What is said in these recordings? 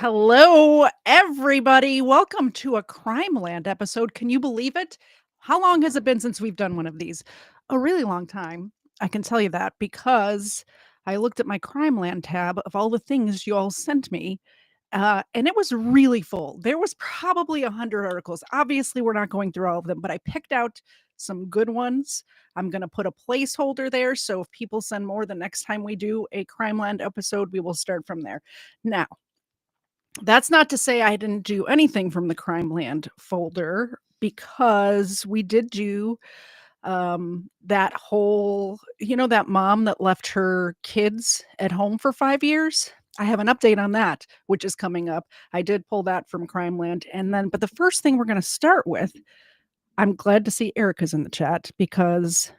Hello, everybody. Welcome to a Crimeland episode. Can you believe it? How long has it been since we've done one of these? A really long time. I can tell you that because I looked at my Crimeland tab of all the things you all sent me, and it was really full. There was probably 100 articles. Obviously, we're not going through all of them, but I picked out some good ones. I'm going to put a placeholder there. So if people send more the next time we do a Crimeland episode, we will start from there. Now, that's not to say I didn't do anything from the Crimeland folder because we did do that whole, that mom that left her kids at home for 5 years. I have an update on that, which is coming up. I did pull that from Crimeland. But the first thing we're going to start with, I'm glad to see Erica's in the chat because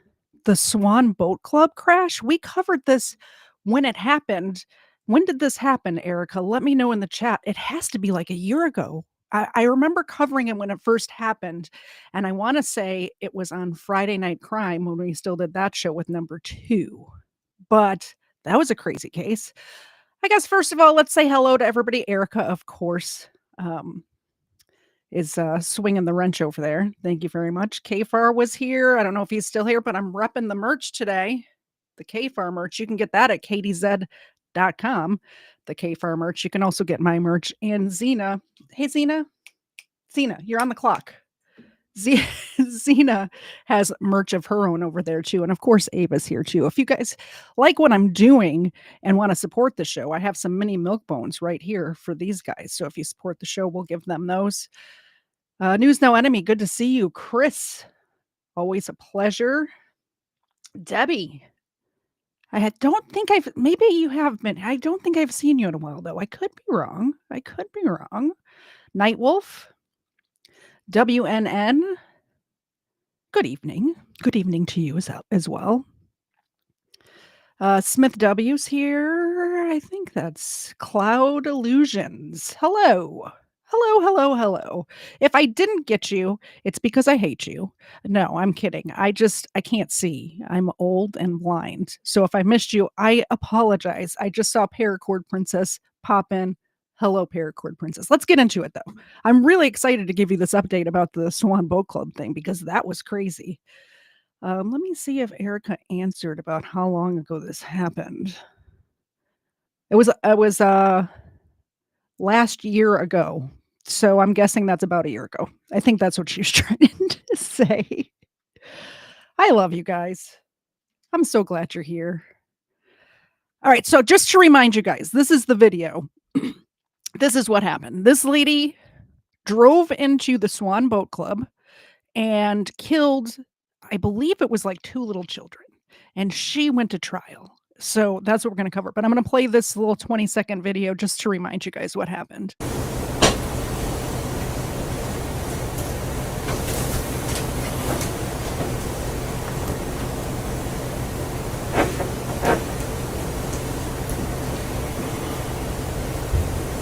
the Swan Boat Club crash, we covered this when it happened. When did this happen, Erica? Let me know in the chat. It has to be like a year ago. I remember covering it when it first happened. And I want to say it was on Friday Night Crime when we still did that show with number 2. But that was a crazy case. I guess, first of all, let's say hello to everybody. Erica, of course, is swinging the wrench over there. Thank you very much. KFAR was here. I don't know if he's still here, but I'm repping the merch today. The KFAR merch. You can get that at kdz.com. The KFAR merch. You can also get my merch. And Zena. Hey, Zena, you're on the clock. Zena has merch of her own over there too. And of course, Ava's here too. If you guys like what I'm doing and want to support the show, I have some mini milk bones right here for these guys. So if you support the show, we'll give them those. News No Enemy, good to see you. Chris, always a pleasure. Debbie, don't think maybe you have been. I don't think I've seen you in a while, though. I could be wrong. Nightwolf, WNN, good evening. Good evening to you as well. Smith W's here. I think that's Cloud Illusions. Hello. If I didn't get you, it's because I hate you. No, I'm kidding. I can't see. I'm old and blind. So if I missed you, I apologize. I just saw Paracord Princess pop in. Hello, Paracord Princess. Let's get into it, though. I'm really excited to give you this update about the Swan Boat Club thing because that was crazy. Let me see if Erica answered about how long ago this happened. It was last year ago. So I'm guessing that's about a year ago. I think that's what she's trying to say. I love you guys. I'm so glad you're here. All right. So just to remind you guys, this is the video. This is what happened. This lady drove into the Swan Boat Club and killed, I believe it was like 2 little children. And she went to trial. So that's what we're going to cover. But I'm going to play this little 20-second video just to remind you guys what happened.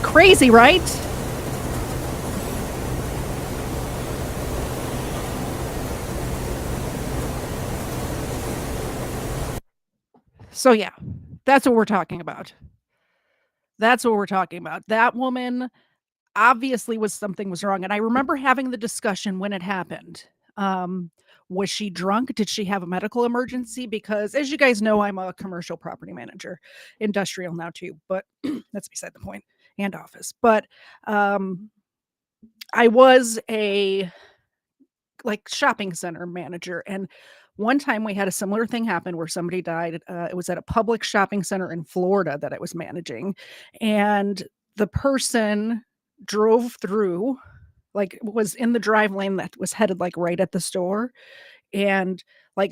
Crazy, right? So yeah, that's what we're talking about. That woman obviously something was wrong. And I remember having the discussion when it happened. Was she drunk? Did she have a medical emergency? Because as you guys know, I'm a commercial property manager, industrial now too, but that's beside the point, and office. But I was a shopping center manager, and one time we had a similar thing happen where somebody died. It was at a public shopping center in Florida that I was managing, and the person drove through, was in the drive lane that was headed right at the store, and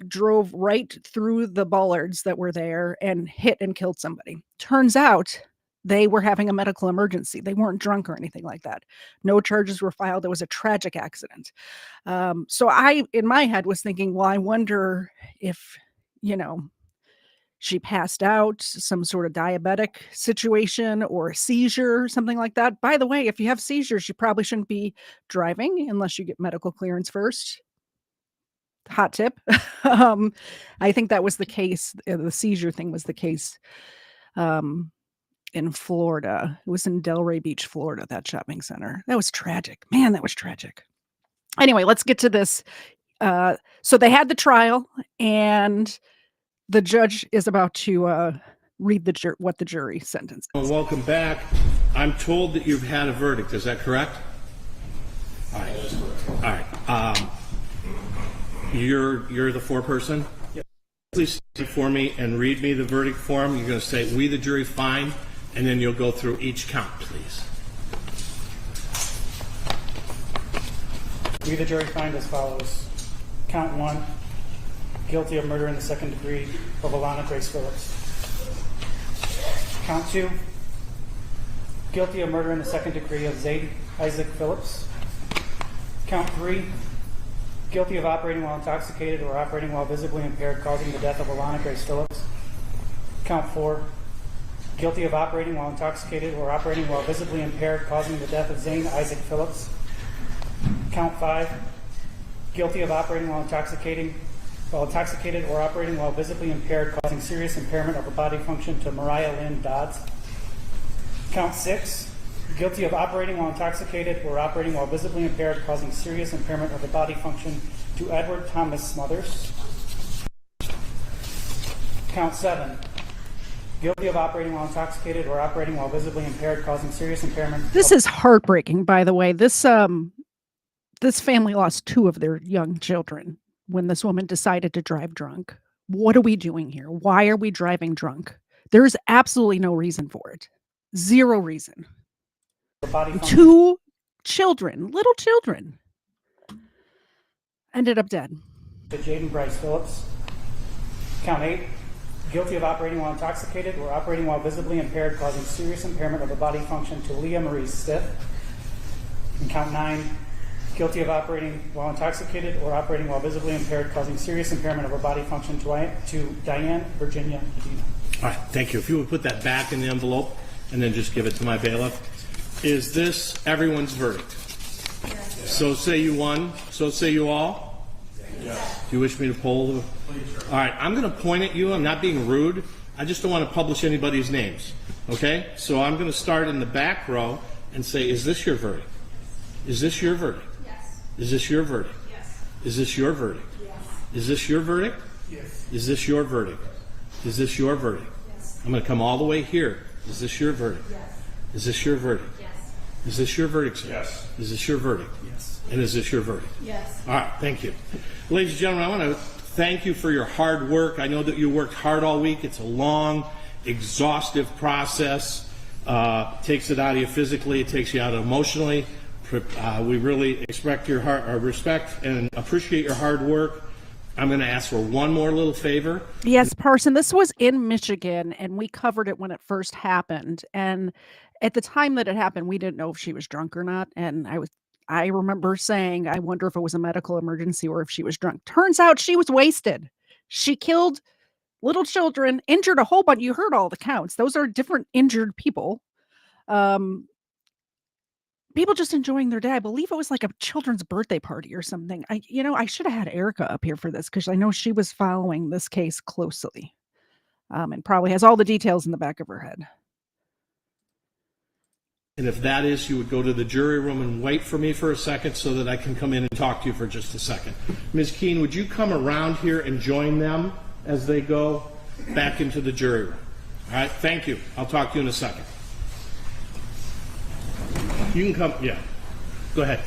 drove right through the bollards that were there and hit and killed somebody. Turns out they were having a medical emergency. They weren't drunk or anything like that. No charges were filed. It was a tragic accident. So I, in my head, was thinking, well, I wonder if, she passed out, some sort of diabetic situation or a seizure, something like that. By the way, if you have seizures, you probably shouldn't be driving unless you get medical clearance first. Hot tip. I think that was the case. The seizure thing was the case. in Florida. It was in Delray Beach, Florida, that shopping center. That was tragic. Man, that was tragic. Anyway, let's get to this. So they had the trial, and the judge is about to read what the jury sentence is. Well, welcome back. I'm told that you've had a verdict. Is that correct? All right. That is correct. All right. You're the foreperson? Yep. Please stand for me and read me the verdict form. You're going to say, "We, the jury, find," and then you'll go through each count, please. We, the jury, find as follows. Count 1, guilty of murder in the second degree of Alana Grace Phillips. Count 2, guilty of murder in the second degree of Zane Isaac Phillips. Count 3, guilty of operating while intoxicated or operating while visibly impaired causing the death of Alana Grace Phillips. Count 4, guilty of operating while intoxicated or operating while visibly impaired causing the death of Zane Isaac Phillips. Count 5, guilty of operating while intoxicated or operating while visibly impaired causing serious impairment of a body function to Mariah Lynn Dodds. Count 6, guilty of operating while intoxicated or operating while visibly impaired causing serious impairment of a body function to Edward Thomas Smothers. Count 7, guilty of operating while intoxicated or operating while visibly impaired causing serious impairment. This is heartbreaking, by the way. This family lost 2 of their young children when this woman decided to drive drunk. What are we doing here? Why are we driving drunk? There's absolutely no reason for it. Zero reason. 2 children, little children, ended up dead. To Jaden Bryce Phillips. Count 8, guilty of operating while intoxicated or operating while visibly impaired causing serious impairment of a body function to Leah Marie Stiff. And count 9, guilty of operating while intoxicated or operating while visibly impaired causing serious impairment of a body function to Diane Virginia Medina. All right, thank you. If you would put that back in the envelope and then just give it to my bailiff. Is this everyone's verdict? Yes. So say you won, so say you all? Yes. Do you wish me to poll? All right, I'm going to point at you. I'm not being rude. I just don't want to publish anybody's names. Okay? So I'm going to start in the back row and say, is this your verdict? Is this your verdict? Yes. Is this your verdict? Yes. Is this your verdict? Yes. Is this your verdict? Yes. Is this your verdict? Is this your verdict? Yes. I'm going to come all the way here. Is this your verdict? Yes. Is this your verdict? Yes. Is this your verdict, sir? Yes. Is this your verdict? Yes. And is this your verdict? Yes. All right, thank you. Ladies and gentlemen, I want to thank you for your hard work. I know that you worked hard all week. It's a long, exhaustive process. Takes it out of you physically. It takes you out emotionally. We really respect and appreciate your hard work. I'm going to ask for one more little favor. Yes, Parson, this was in Michigan, and we covered it when it first happened. And at the time that it happened, we didn't know if she was drunk or not. And I remember saying, I wonder if it was a medical emergency or if she was drunk. Turns out she was wasted. She killed little children, injured a whole bunch. You heard all the counts. Those are different injured people. People just enjoying their day. I believe it was like a children's birthday party or something. I should have had Erica up here for this because I know she was following this case closely, and probably has all the details in the back of her head. And if that is, you would go to the jury room and wait for me for a second so that I can come in and talk to you for just a second. Ms. Keene, would you come around here and join them as they go back into the jury room? All right, thank you. I'll talk to you in a second. You can come, yeah. Go ahead.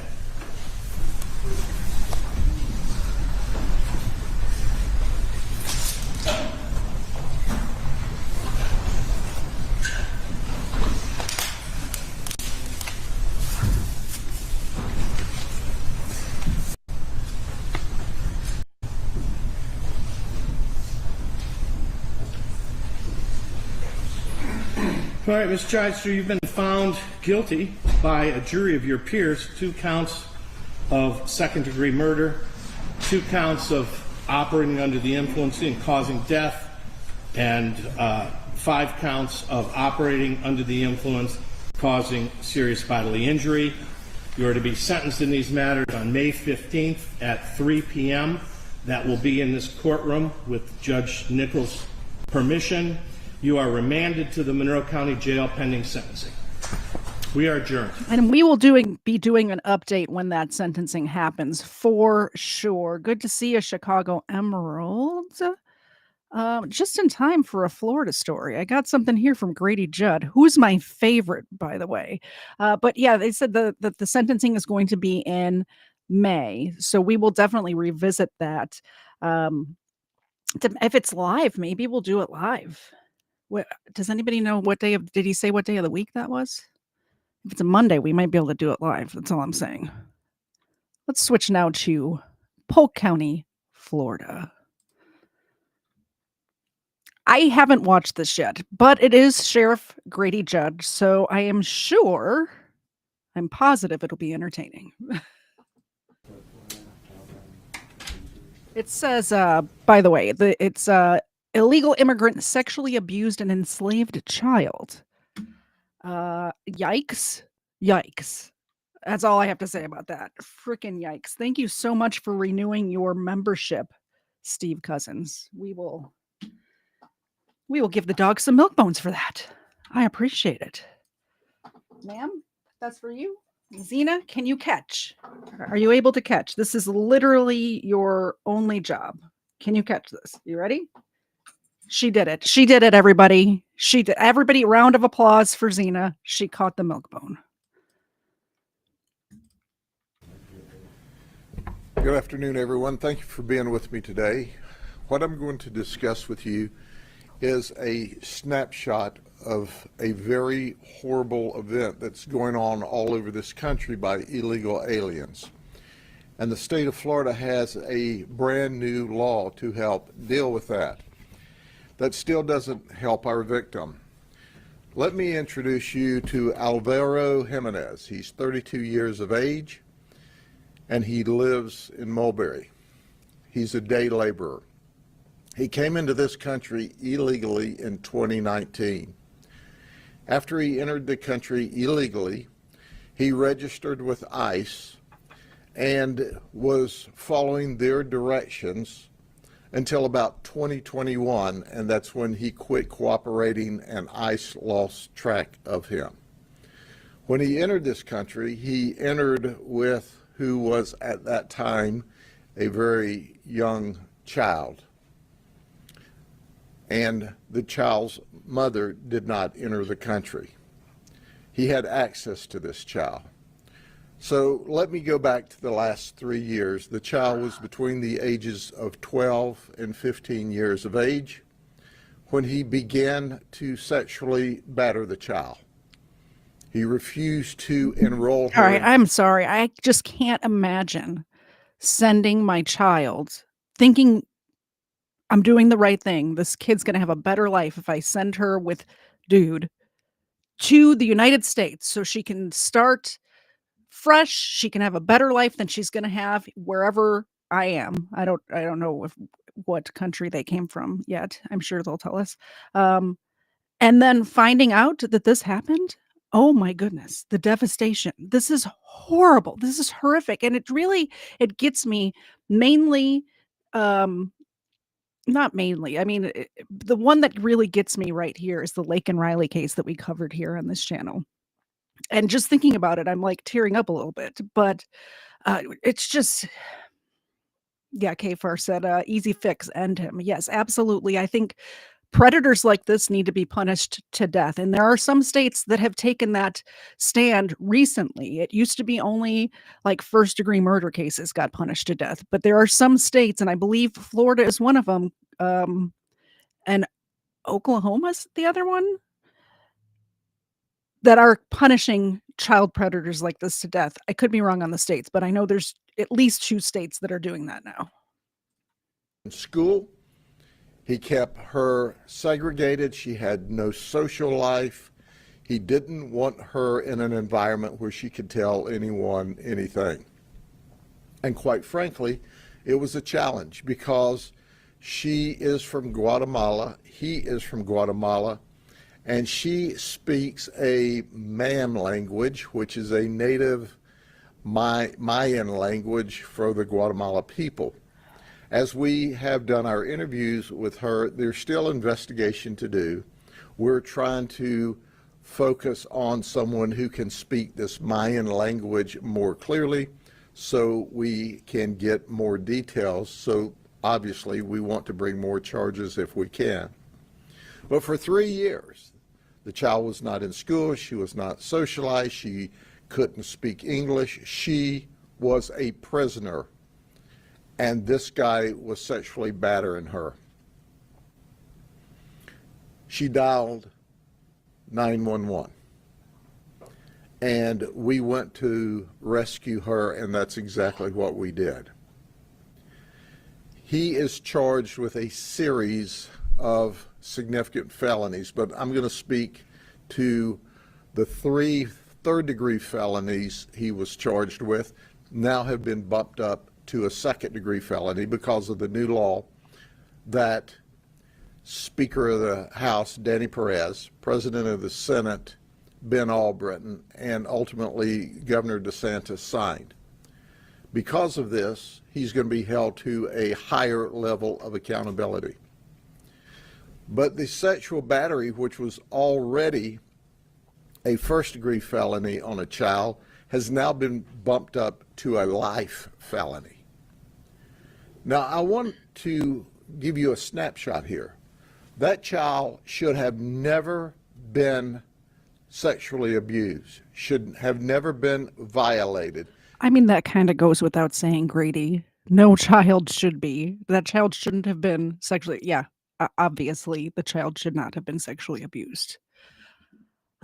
All right, Ms. Chidester, you've been found guilty by a jury of your peers, 2 counts of second-degree murder, 2 counts of operating under the influence and causing death, and 5 counts of operating under the influence causing serious bodily injury. You are to be sentenced in these matters on May 15th at 3 p.m. That will be in this courtroom with Judge Nichols' permission. You are remanded to the Monroe County Jail pending sentencing. We are adjourned. And we will be doing an update when that sentencing happens for sure. Good to see you, Chicago Emerald. Just in time for a Florida story. I got something here from Grady Judd, who's my favorite, by the way. But yeah, they said that the sentencing is going to be in May, so we will definitely revisit that. If it's live, maybe we'll do it live. Does anybody know did he say what day of the week that was? If it's a Monday, we might be able to do it live. That's all I'm saying. Let's switch now to Polk County, Florida. I haven't watched this yet, but it is Sheriff Grady Judd, so I'm positive it'll be entertaining. It says, by the way, it's illegal immigrant sexually abused an enslaved child. Yikes. That's all I have to say about that. Frickin' yikes. Thank you so much for renewing your membership, Steve Cousins. We will give the dog some milk bones for that. I appreciate it. Ma'am, that's for you. Zena, can you catch? Are you able to catch? This is literally your only job. Can you catch this? You ready? She did it. She did it, everybody. She did. Everybody, round of applause for Zena. She caught the milk bone. Good afternoon, everyone. Thank you for being with me today. What I'm going to discuss with you is a snapshot of a very horrible event that's going on all over this country by illegal aliens. And the state of Florida has a brand new law to help deal with that. That still doesn't help our victim. Let me introduce you to Alvaro Jimenez. He's 32 years of age, and he lives in Mulberry. He's a day laborer. He came into this country illegally in 2019. After he entered the country illegally, he registered with ICE and was following their directions until about 2021, and that's when he quit cooperating and ICE lost track of him. When he entered this country, he entered with who was at that time a very young child. And the child's mother did not enter the country. He had access to this child. So let me go back to the last 3 years. The child was between the ages of 12 and 15 years of age when he began to sexually batter the child. He refused to enroll her. All right, I'm sorry. I just can't imagine sending my child thinking I'm doing the right thing. This kid's going to have a better life if I send her with dude to the United States so she can start fresh. She can have a better life than she's going to have wherever I am. I don't know what country they came from yet. I'm sure they'll tell us. And then finding out that this happened. Oh my goodness, the devastation. This is horrible. This is horrific. And it gets me mainly, not mainly. I mean, the one that really gets me right here is the Lake and Riley case that we covered here on this channel. And just thinking about it, I'm like tearing up a little bit, but it's just, yeah, Kfar said, easy fix, end him. Yes, absolutely. I think predators like this need to be punished to death. And there are some states that have taken that stand recently. It used to be only like first-degree murder cases got punished to death. But there are some states, and I believe Florida is one of them, and Oklahoma's the other one, that are punishing child predators like this to death. I could be wrong on the states, but I know there's at least 2 states that are doing that now. In school, he kept her segregated. She had no social life. He didn't want her in an environment where she could tell anyone anything. And quite frankly, it was a challenge because she is from Guatemala, he is from Guatemala, and she speaks a Mam language, which is a native Mayan language for the Guatemala people. As we have done our interviews with her, there's still investigation to do. We're trying to focus on someone who can speak this Mayan language more clearly so we can get more details. So obviously we want to bring more charges if we can. But for 3 years, the child was not in school, she was not socialized, she couldn't speak English, she was a prisoner, and this guy was sexually battering her. She dialed 911, and we went to rescue her, and that's exactly what we did. He is charged with a series of significant felonies, but I'm going to speak to the 3 third-degree felonies he was charged with, now have been bumped up to a second-degree felony because of the new law that Speaker of the House, Danny Perez, President of the Senate, Ben Albritton, and ultimately Governor DeSantis signed. Because of this, he's going to be held to a higher level of accountability. But the sexual battery, which was already a first-degree felony on a child, has now been bumped up to a life felony. Now, I want to give you a snapshot here. That child should have never been sexually abused, should have never been violated. I mean, that kind of goes without saying, Grady. No child should be. That child shouldn't have been sexually, yeah, obviously, the child should not have been sexually abused.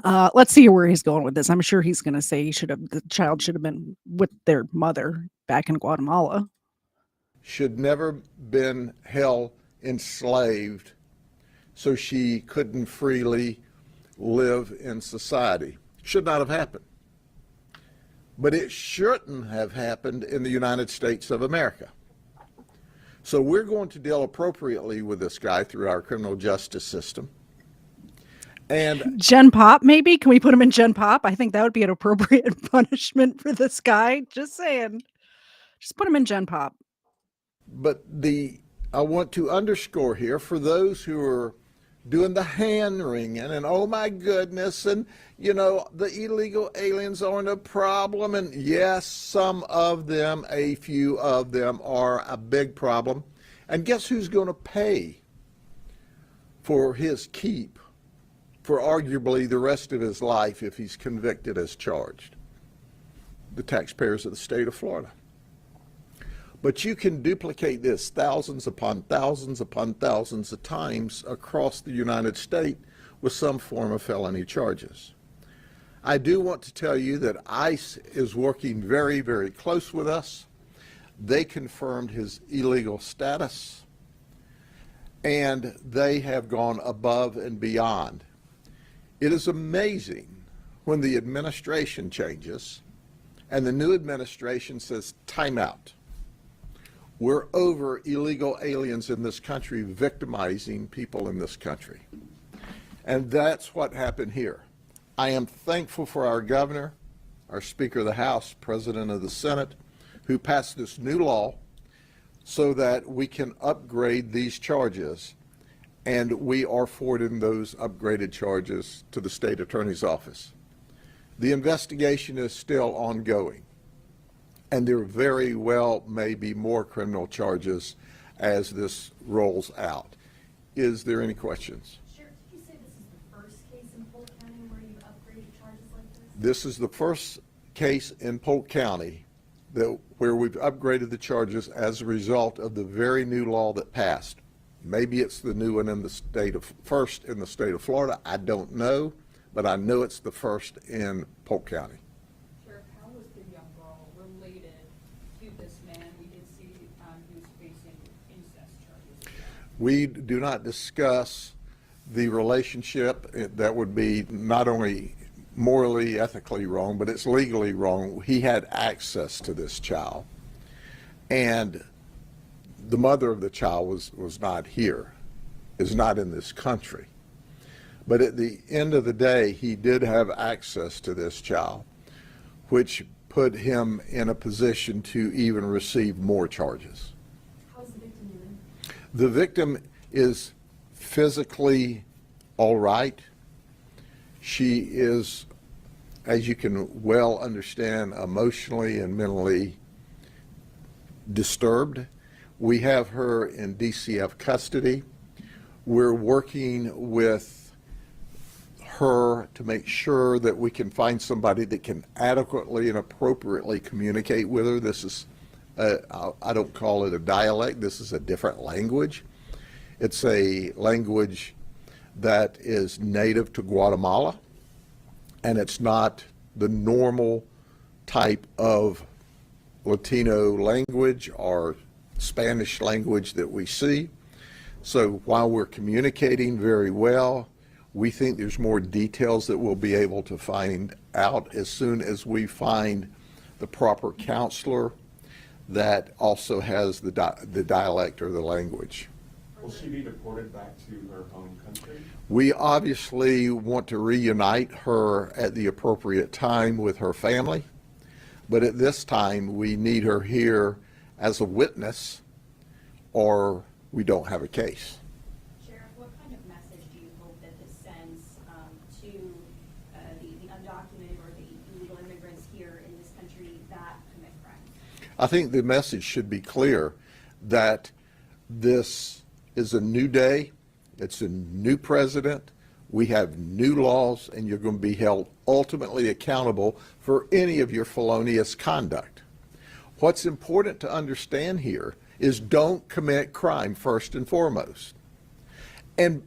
Let's see where he's going with this. I'm sure he's going to say the child should have been with their mother back in Guatemala. Should never been held enslaved so she couldn't freely live in society. Should not have happened. But it shouldn't have happened in the United States of America. So we're going to deal appropriately with this guy through our criminal justice system. And Gen Pop, maybe? Can we put him in Gen Pop? I think that would be an appropriate punishment for this guy. Just saying. Just put him in Gen Pop. But I want to underscore here for those who are doing the hand wringing and oh my goodness, and you know, the illegal aliens aren't a problem, and yes, some of them, a few of them are a big problem. And guess who's going to pay for his keep for arguably the rest of his life if he's convicted as charged? The taxpayers of the state of Florida. But you can duplicate this thousands upon thousands upon thousands of times across the United States with some form of felony charges. I do want to tell you that ICE is working very, very close with us. They confirmed his illegal status, and they have gone above and beyond. It is amazing when the administration changes and the new administration says, time out. We're over illegal aliens in this country victimizing people in this country. And that's what happened here. I am thankful for our governor, our Speaker of the House, President of the Senate, who passed this new law so that we can upgrade these charges. And we are forwarding those upgraded charges to the state attorney's office. The investigation is still ongoing. And there very well may be more criminal charges as this rolls out. Is there any questions? Sure. Did you say this is the first case in Polk County where you've upgraded charges like this? This is the first case in Polk County where we've upgraded the charges as a result of the very new law that passed. Maybe it's the new one in the state of Florida. I don't know, but I know it's the first in Polk County. Sheriff, how was the young girl related to this man? We did see he was facing incest charges. We do not discuss the relationship. That would be not only morally, ethically wrong, but it's legally wrong. He had access to this child, and the mother of the child was not here, is not in this country. But at the end of the day, he did have access to this child, which put him in a position to even receive more charges. How's the victim doing? The victim is physically all right. She is, as you can well understand, emotionally and mentally disturbed. We have her in DCF custody. We're working with her to make sure that we can find somebody that can adequately and appropriately communicate with her. This is, I don't call it a dialect, this is a different language. It's a language that is native to Guatemala, and it's not the normal type of Latino language or Spanish language that we see. So while we're communicating very well, we think there's more details that we'll be able to find out as soon as we find the proper counselor that also has the dialect or the language. Will she be deported back to her home country? We obviously want to reunite her at the appropriate time with her family, but at this time we need her here as a witness or we don't have a case. Sheriff, what kind of message do you hope that this sends to the undocumented or the illegal immigrants here in this country that commit crimes? I think the message should be clear that this is a new day, it's a new president, we have new laws, and you're going to be held ultimately accountable for any of your felonious conduct. What's important to understand here is don't commit crime first and foremost. And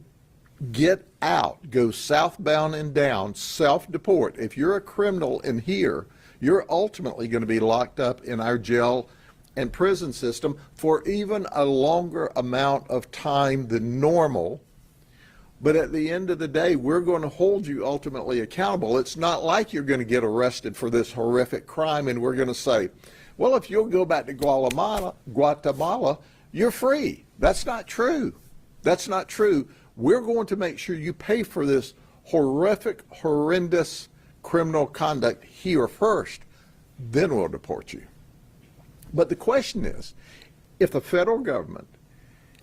get out, go southbound and down, self-deport. If you're a criminal in here, you're ultimately going to be locked up in our jail and prison system for even a longer amount of time than normal. But at the end of the day, we're going to hold you ultimately accountable. It's not like you're going to get arrested for this horrific crime and we're going to say, well, if you'll go back to Guatemala, you're free. That's not true. That's not true. We're going to make sure you pay for this horrific, horrendous criminal conduct here first, then we'll deport you. But the question is, if the federal government,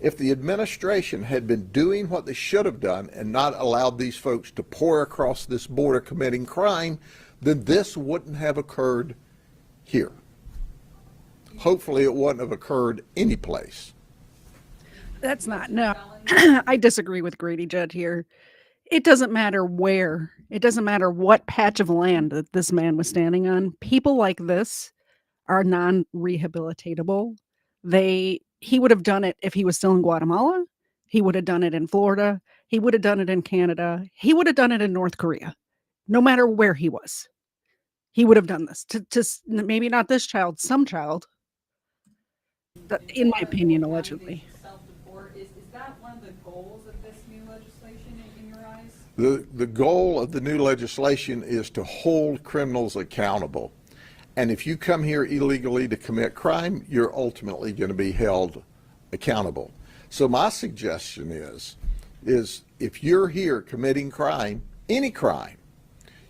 if the administration had been doing what they should have done and not allowed these folks to pour across this border committing crime, then this wouldn't have occurred here. Hopefully it wouldn't have occurred anyplace. That's not, no. I disagree with Grady Judd here. It doesn't matter where, it doesn't matter what patch of land that this man was standing on. People like this are non-rehabilitatable. He would have done it if he was still in Guatemala. He would have done it in Florida. He would have done it in Canada. He would have done it in North Korea. No matter where he was, he would have done this to maybe not this child, some child. In my opinion, allegedly. Self-deport, is that one of the goals of this new legislation in your eyes? The goal of the new legislation is to hold criminals accountable. And if you come here illegally to commit crime, you're ultimately going to be held accountable. So my suggestion is if you're here committing crime, any crime,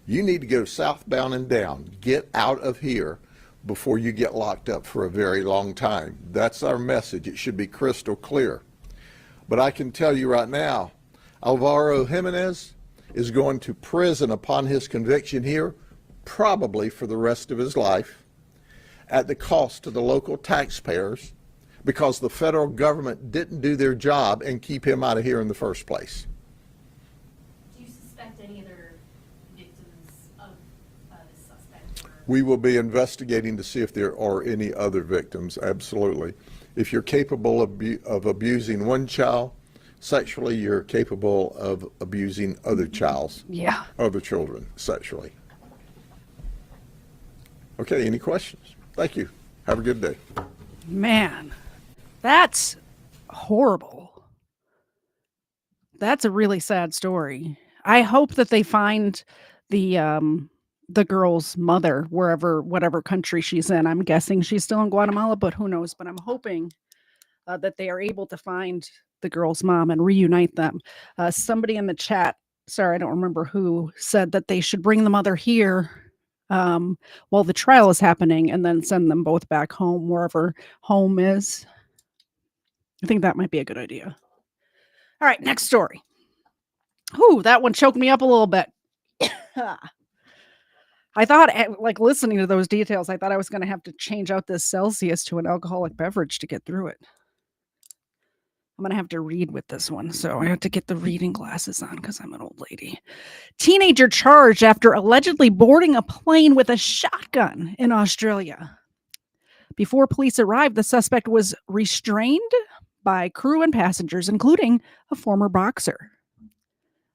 you need to go southbound and down. Get out of here before you get locked up for a very long time. That's our message. It should be crystal clear. But I can tell you right now, Alvaro Jimenez is going to prison upon his conviction here, probably for the rest of his life, at the cost to the local taxpayers, because the federal government didn't do their job and keep him out of here in the first place. Do you suspect any other victims of this suspect? We will be investigating to see if there are any other victims, absolutely. If you're capable of abusing one child sexually, you're capable of abusing other children sexually. Okay, any questions? Thank you. Have a good day. Man, that's horrible. That's a really sad story. I hope that they find the girl's mother whatever country she's in. I'm guessing she's still in Guatemala, but who knows? But I'm hoping that they are able to find the girl's mom and reunite them. Somebody in the chat, sorry, I don't remember who, said that they should bring the mother here while the trial is happening and then send them both back home, wherever home is. I think that might be a good idea. All right, next story. Ooh, that one choked me up a little bit. I thought, like, listening to those details, I thought I was going to have to change out this Celsius to an alcoholic beverage to get through it. I'm going to have to read with this one, so I have to get the reading glasses on because I'm an old lady. Teenager charged after allegedly boarding a plane with a shotgun in Australia. Before police arrived, the suspect was restrained by crew and passengers, including a former boxer,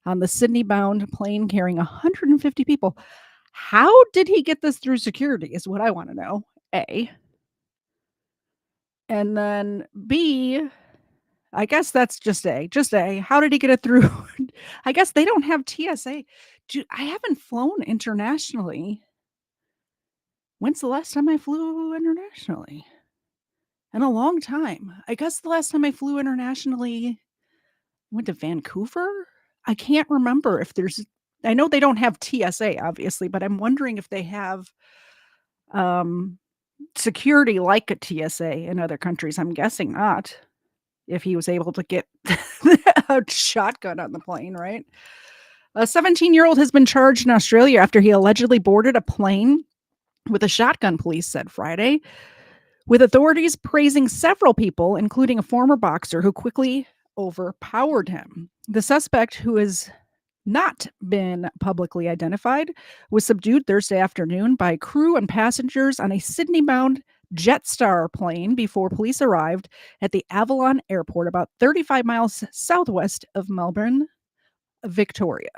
on the Sydney-bound plane carrying 150 people. How did he get this through security is what I want to know, A. And then B, I guess that's just A. Just A. How did he get it through? I guess they don't have TSA. I haven't flown internationally. When's the last time I flew internationally? In a long time. I guess the last time I flew internationally, went to Vancouver? I can't remember if there's, I know they don't have TSA, obviously, but I'm wondering if they have security like a TSA in other countries. I'm guessing not. If he was able to get a shotgun on the plane, right? A 17-year-old has been charged in Australia after he allegedly boarded a plane with a shotgun, police said Friday, with authorities praising several people, including a former boxer who quickly overpowered him. The suspect, who has not been publicly identified, was subdued Thursday afternoon by crew and passengers on a Sydney-bound Jetstar plane before police arrived at the Avalon Airport, about 35 miles southwest of Melbourne, Victoria,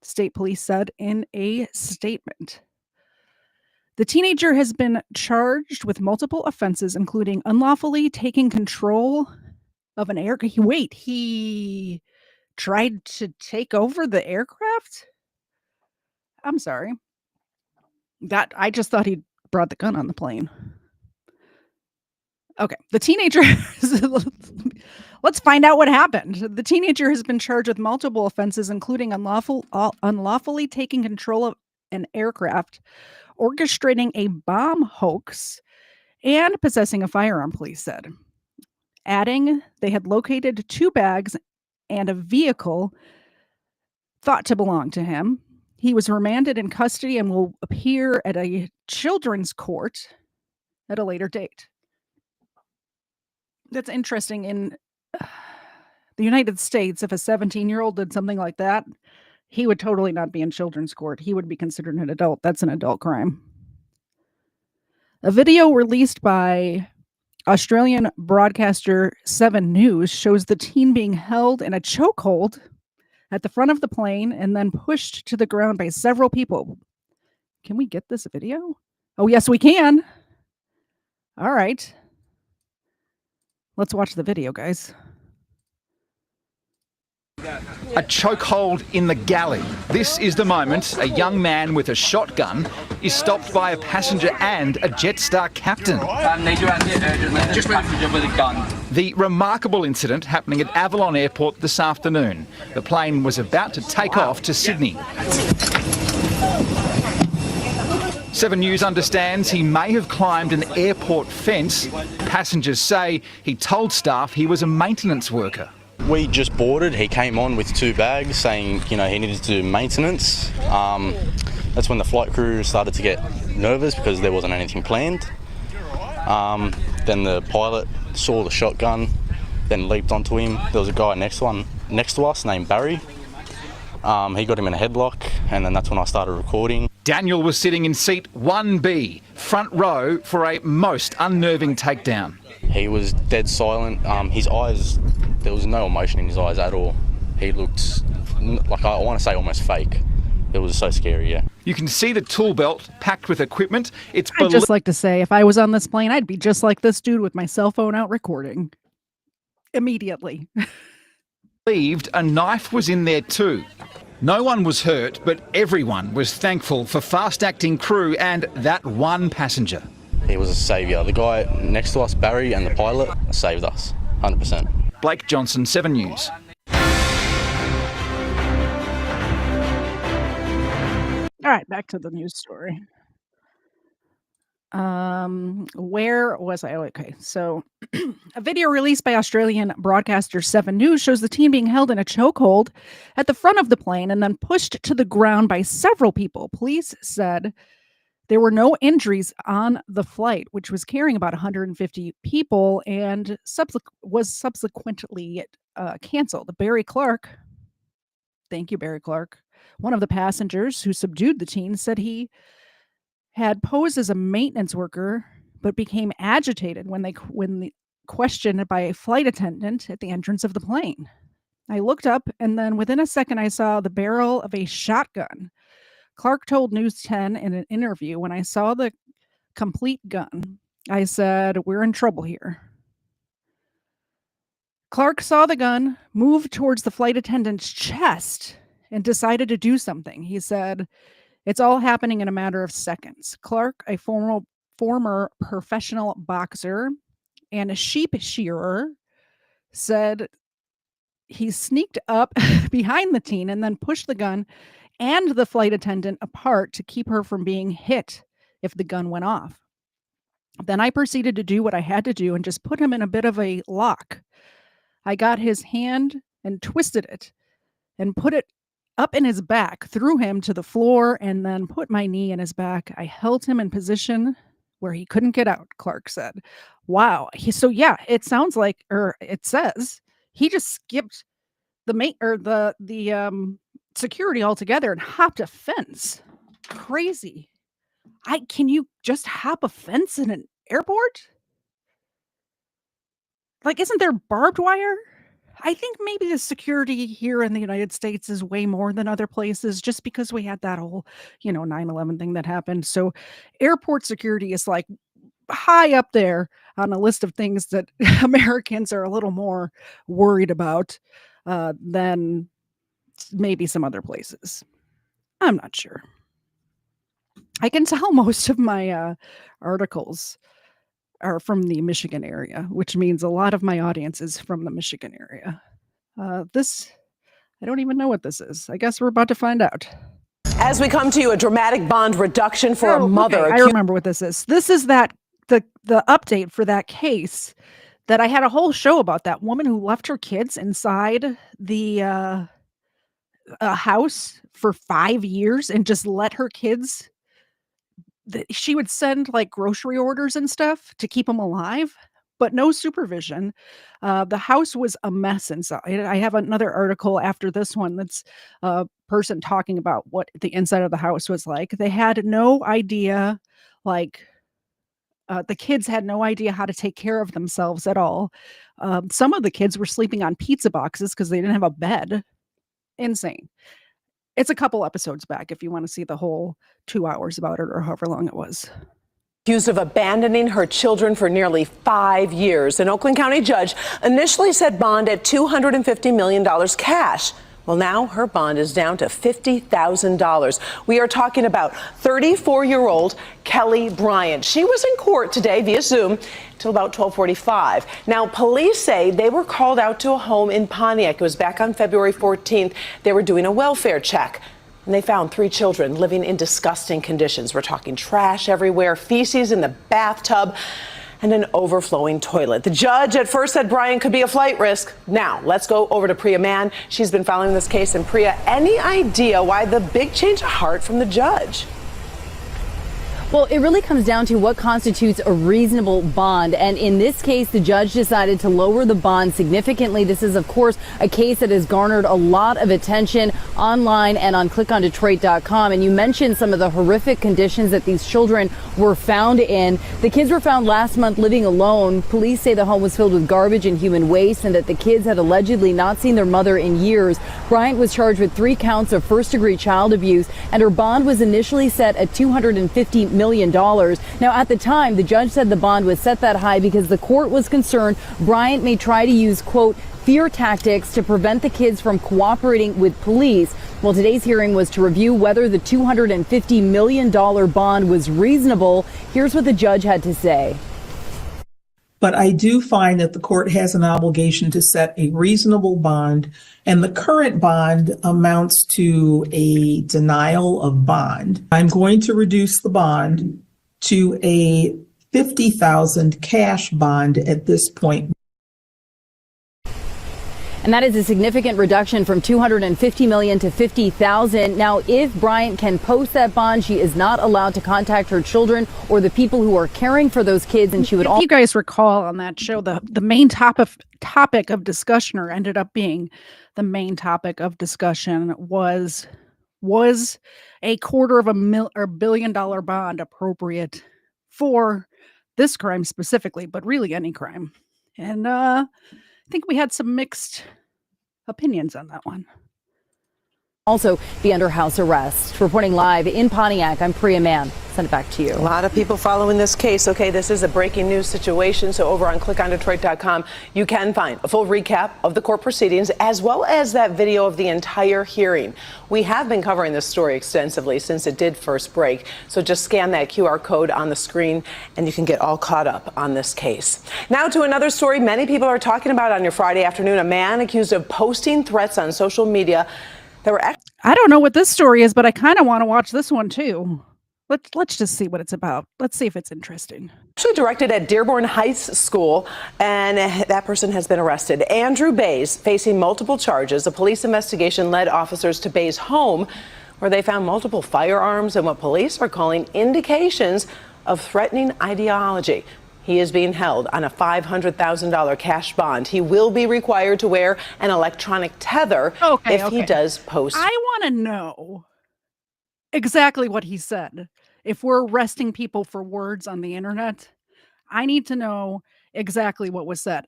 state police said in a statement. The teenager has been charged with multiple offenses, including unlawfully taking control of an aircraft. Wait, he tried to take over the aircraft? I'm sorry. I just thought he brought the gun on the plane. Okay, the teenager, let's find out what happened. The teenager has been charged with multiple offenses, including unlawfully taking control of an aircraft, orchestrating a bomb hoax, and possessing a firearm, police said. Adding, they had located 2 bags and a vehicle thought to belong to him. He was remanded in custody and will appear at a children's court at a later date. That's interesting. In the United States, if a 17-year-old did something like that, he would totally not be in children's court. He would be considered an adult. That's an adult crime. A video released by Australian broadcaster 7 News shows the teen being held in a chokehold at the front of the plane and then pushed to the ground by several people. Can we get this video? Oh, yes, we can. All right. Let's watch the video, guys. A chokehold in the galley. This is the moment a young man with a shotgun is stopped by a passenger and a Jetstar captain. Just passenger with a gun. The remarkable incident happening at Avalon Airport this afternoon. The plane was about to take off to Sydney. 7 News understands he may have climbed an airport fence. Passengers say he told staff he was a maintenance worker. We just boarded. He came on with 2 bags saying, he needed to do maintenance. That's when the flight crew started to get nervous because there wasn't anything planned. Then the pilot saw the shotgun, then leaped onto him. There was a guy next to us named Barry. He got him in a headlock, and then that's when I started recording. Daniel was sitting in seat 1B, front row, for a most unnerving takedown. He was dead silent. His eyes, there was no emotion in his eyes at all. He looked like, I want to say, almost fake. It was so scary, yeah. You can see the tool belt packed with equipment. It's I'd just like to say, if I was on this plane, I'd be just like this dude with my cell phone out recording. Immediately. Believed a knife was in there too. No one was hurt, but everyone was thankful for fast-acting crew and that one passenger. He was a saviour. The guy next to us, Barry, and the pilot saved us, 100%. Blake Johnson, 7 News. All right, back to the news story. Where was I? Oh, okay. So a video released by Australian broadcaster 7 News shows the teen being held in a chokehold at the front of the plane and then pushed to the ground by several people. Police said there were no injuries on the flight, which was carrying about 150 people and was subsequently canceled. Barry Clark, thank you, Barry Clark, one of the passengers who subdued the teen, said he had posed as a maintenance worker, but became agitated when questioned by a flight attendant at the entrance of the plane. I looked up, and then within a second, I saw the barrel of a shotgun. Clark told News 10 in an interview, when I saw the complete gun, I said, "We're in trouble here." Clark saw the gun, moved towards the flight attendant's chest, and decided to do something. He said, "It's all happening in a matter of seconds." Clark, a former professional boxer and a sheep shearer, said he sneaked up behind the teen and then pushed the gun and the flight attendant apart to keep her from being hit if the gun went off. Then I proceeded to do what I had to do and just put him in a bit of a lock. I got his hand and twisted it and put it up in his back, threw him to the floor, and then put my knee in his back. I held him in position where he couldn't get out, Clark said. Wow. So yeah, it sounds like, or it says, he just skipped the security altogether and hopped a fence. Crazy. Can you just hop a fence in an airport? Like, isn't there barbed wire? I think maybe the security here in the United States is way more than other places just because we had that whole, 9/11 thing that happened. So airport security is like high up there on a list of things that Americans are a little more worried about than maybe some other places. I'm not sure. I can tell most of my articles are from the Michigan area, which means a lot of my audience is from the Michigan area. I don't even know what this is. I guess we're about to find out. As we come to you, a dramatic bond reduction for a mother. Okay, I remember what this is. This is the update for that case that I had a whole show about, that woman who left her kids inside the house for 5 years and just let her kids. She would send like grocery orders and stuff to keep them alive, but no supervision. The house was a mess inside. I have another article after this one that's a person talking about what the inside of the house was like. They had no idea, the kids had no idea how to take care of themselves at all. Some of the kids were sleeping on pizza boxes because they didn't have a bed. Insane. It's a couple episodes back if you want to see the whole 2 hours about it or however long it was. Accused of abandoning her children for nearly 5 years. An Oakland County judge initially set bond at $250 million cash. Well, now her bond is down to $50,000. We are talking about 34-year-old Kelly Bryant. She was in court today via Zoom till about 12:45. Now, police say they were called out to a home in Pontiac. It was back on February 14th. They were doing a welfare check, and they found 3 children living in disgusting conditions. We're talking trash everywhere, feces in the bathtub, and an overflowing toilet. The judge at first said Bryant could be a flight risk. Now, let's go over to Priya Mann. She's been following this case. And Priya, any idea why the big change of heart from the judge? Well, it really comes down to what constitutes a reasonable bond. And in this case, the judge decided to lower the bond significantly. This is, of course, a case that has garnered a lot of attention online and on clickondetroit.com. And you mentioned some of the horrific conditions that these children were found in. The kids were found last month living alone. Police say the home was filled with garbage and human waste and that the kids had allegedly not seen their mother in years. Bryant was charged with 3 counts of first-degree child abuse, and her bond was initially set at $250 million. Now, at the time, the judge said the bond was set that high because the court was concerned Bryant may try to use, quote, fear tactics to prevent the kids from cooperating with police. Well, today's hearing was to review whether the $250 million bond was reasonable. Here's what the judge had to say. But I do find that the court has an obligation to set a reasonable bond, and the current bond amounts to a denial of bond. I'm going to reduce the bond to a $50,000 cash bond at this point. And that is a significant reduction from $250 million to $50,000. Now, if Bryant can post that bond, she is not allowed to contact her children or the people who are caring for those kids. And she would If you guys recall on that show, the main topic of discussion, or ended up being the main topic of discussion, was a $250 million bond appropriate for this crime specifically, but really any crime. And I think we had some mixed opinions on that one. also be under house arrest. Reporting live in Pontiac, I'm Priya Mann. Send it back to you. A lot of people following this case. Okay, this is a breaking news situation. So over on clickondetroit.com, you can find a full recap of the court proceedings as well as that video of the entire hearing. We have been covering this story extensively since it did first break. So just scan that QR code on the screen and you can get all caught up on this case. Now to another story many people are talking about on your Friday afternoon. A man accused of posting threats on social media that were I don't know what this story is, but I kind of want to watch this one too. Let's just see what it's about. Let's see if it's interesting. Actually directed at Dearborn Heights School, and that person has been arrested. Andrew Bays facing multiple charges. A police investigation led officers to Bays' home, where they found multiple firearms and what police are calling indications of threatening ideology. He is being held on a $500,000 cash bond. He will be required to wear an electronic tether if he does post. I want to know exactly what he said. If we're arresting people for words on the internet, I need to know exactly what was said.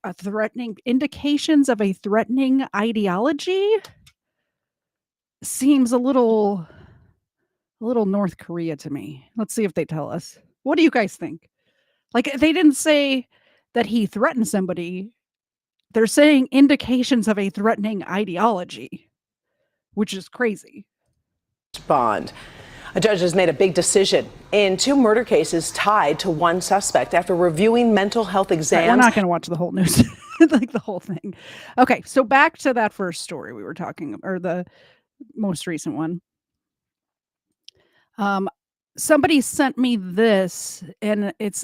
Indications of a threatening ideology seems a little North Korea to me. Let's see if they tell us. What do you guys think? Like, they didn't say that he threatened somebody. They're saying indications of a threatening ideology, which is crazy. Bond. A judge has made a big decision in two murder cases tied to one suspect after reviewing mental health exams. We're not going to watch the whole news, like the whole thing. Okay, so back to that first story we were talking, or the most recent one. Somebody sent me this, and it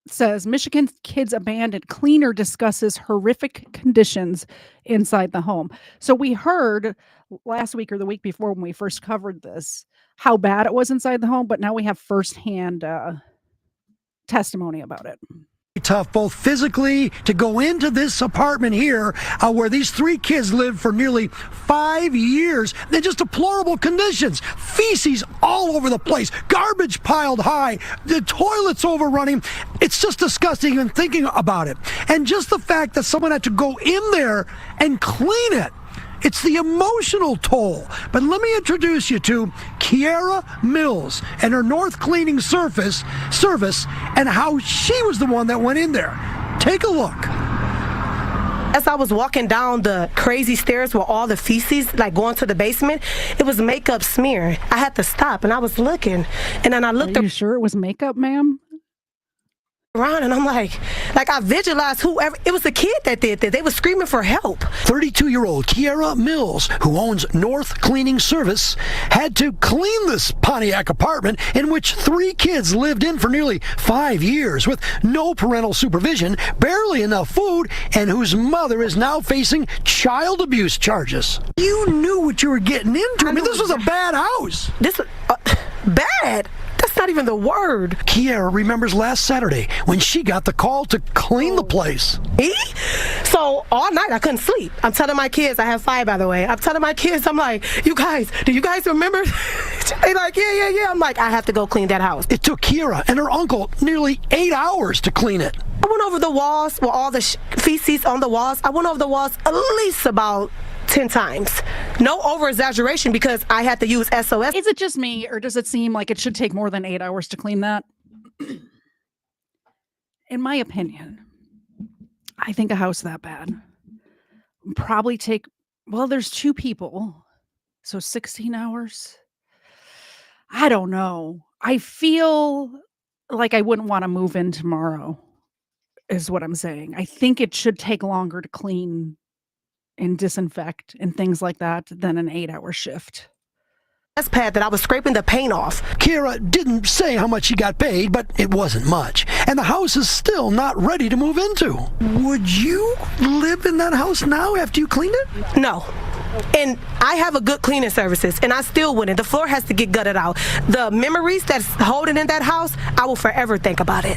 says Michigan kids abandoned, cleaner discusses horrific conditions inside the home. So we heard last week or the week before when we first covered this how bad it was inside the home, but now we have firsthand testimony about it. Tough, both physically, to go into this apartment here where these three kids lived for nearly 5 years. They're just deplorable conditions. Feces all over the place, garbage piled high, the toilets overrunning. It's just disgusting even thinking about it. And just the fact that someone had to go in there and clean it. It's the emotional toll. But let me introduce you to Kiara Mills and her North Cleaning Service and how she was the one that went in there. Take a look. As I was walking down the crazy stairs with all the feces, like going to the basement, it was makeup smear. I had to stop and I was looking. And then I looked. Are you sure it was makeup, ma'am? Around and I'm like I visualized whoever, it was a kid that did that. They were screaming for help. 32-year-old Kiara Mills, who owns North Cleaning Service, had to clean this Pontiac apartment in which three kids lived in for nearly 5 years with no parental supervision, barely enough food, and whose mother is now facing child abuse charges. You knew what you were getting into. I mean, this was a bad house. This was bad. That's not even the word. Kiara remembers last Saturday when she got the call to clean the place. Me? So all night I couldn't sleep. I'm telling my kids, I have 5 by the way. I'm telling my kids, I'm like, you guys, do you guys remember? They like, yeah. I'm like, I have to go clean that house. It took Kiara and her uncle nearly 8 hours to clean it. I went over the walls with all the feces on the walls. I went over the walls at least about 10 times. No over exaggeration because I had to use SOS. Is it just me, or does it seem like it should take more than 8 hours to clean that? In my opinion, I think a house that bad would probably take, well, there's 2 people, so 16 hours. I don't know. I feel like I wouldn't want to move in tomorrow, is what I'm saying. I think it should take longer to clean and disinfect and things like that than an 8-hour shift. pad that I was scraping the paint off. Kiera didn't say how much she got paid, but it wasn't much. And the house is still not ready to move into. Would you live in that house now after you cleaned it? No. And I have a good cleaning services, and I still wouldn't. The floor has to get gutted out. The memories that's holding in that house, I will forever think about it.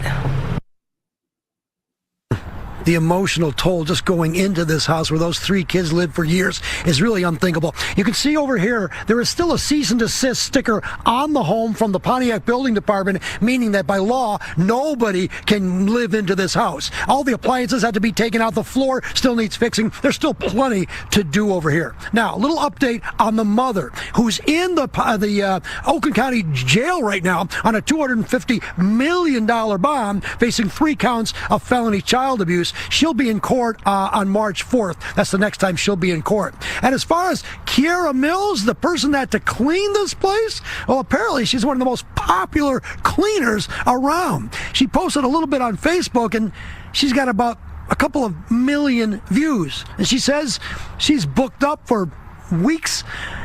The emotional toll just going into this house where those 3 kids lived for years is really unthinkable. You can see over here, there is still a cease and desist sticker on the home from the Pontiac Building Department, meaning that by law, nobody can live into this house. All the appliances had to be taken out. The floor still needs fixing. There's still plenty to do over here. Now, a little update on the mother who's in the Oakland County Jail right now on a $250 million bond, facing 3 counts of felony child abuse. She'll be in court on March 4th. That's the next time she'll be in court. And as far as Kiera Mills, the person that to clean this place, well, apparently she's one of the most popular cleaners around. She posted a little bit on Facebook, and she's got about a couple of million views. And she says she's booked up for weeks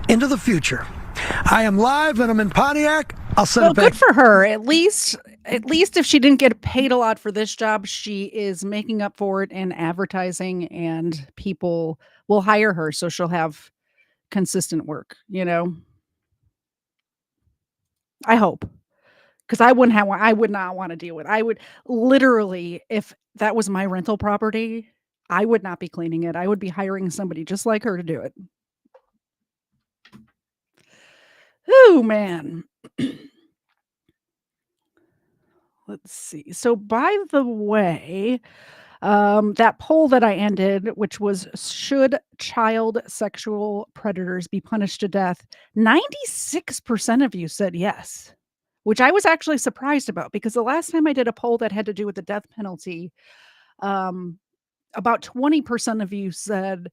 into the future. I am live and I'm in Pontiac. I'll send it back. Good for her. At least if she didn't get paid a lot for this job, she is making up for it in advertising, and people will hire her, so she'll have consistent work, you know? I hope. Because I would not want to deal with it. I would literally, if that was my rental property, I would not be cleaning it. I would be hiring somebody just like her to do it. Oh, man. Let's see. So, by the way, that poll that I ended, which was should child sexual predators be punished to death? 96% of you said yes, which I was actually surprised about, because the last time I did a poll that had to do with the death penalty, about 20% of you said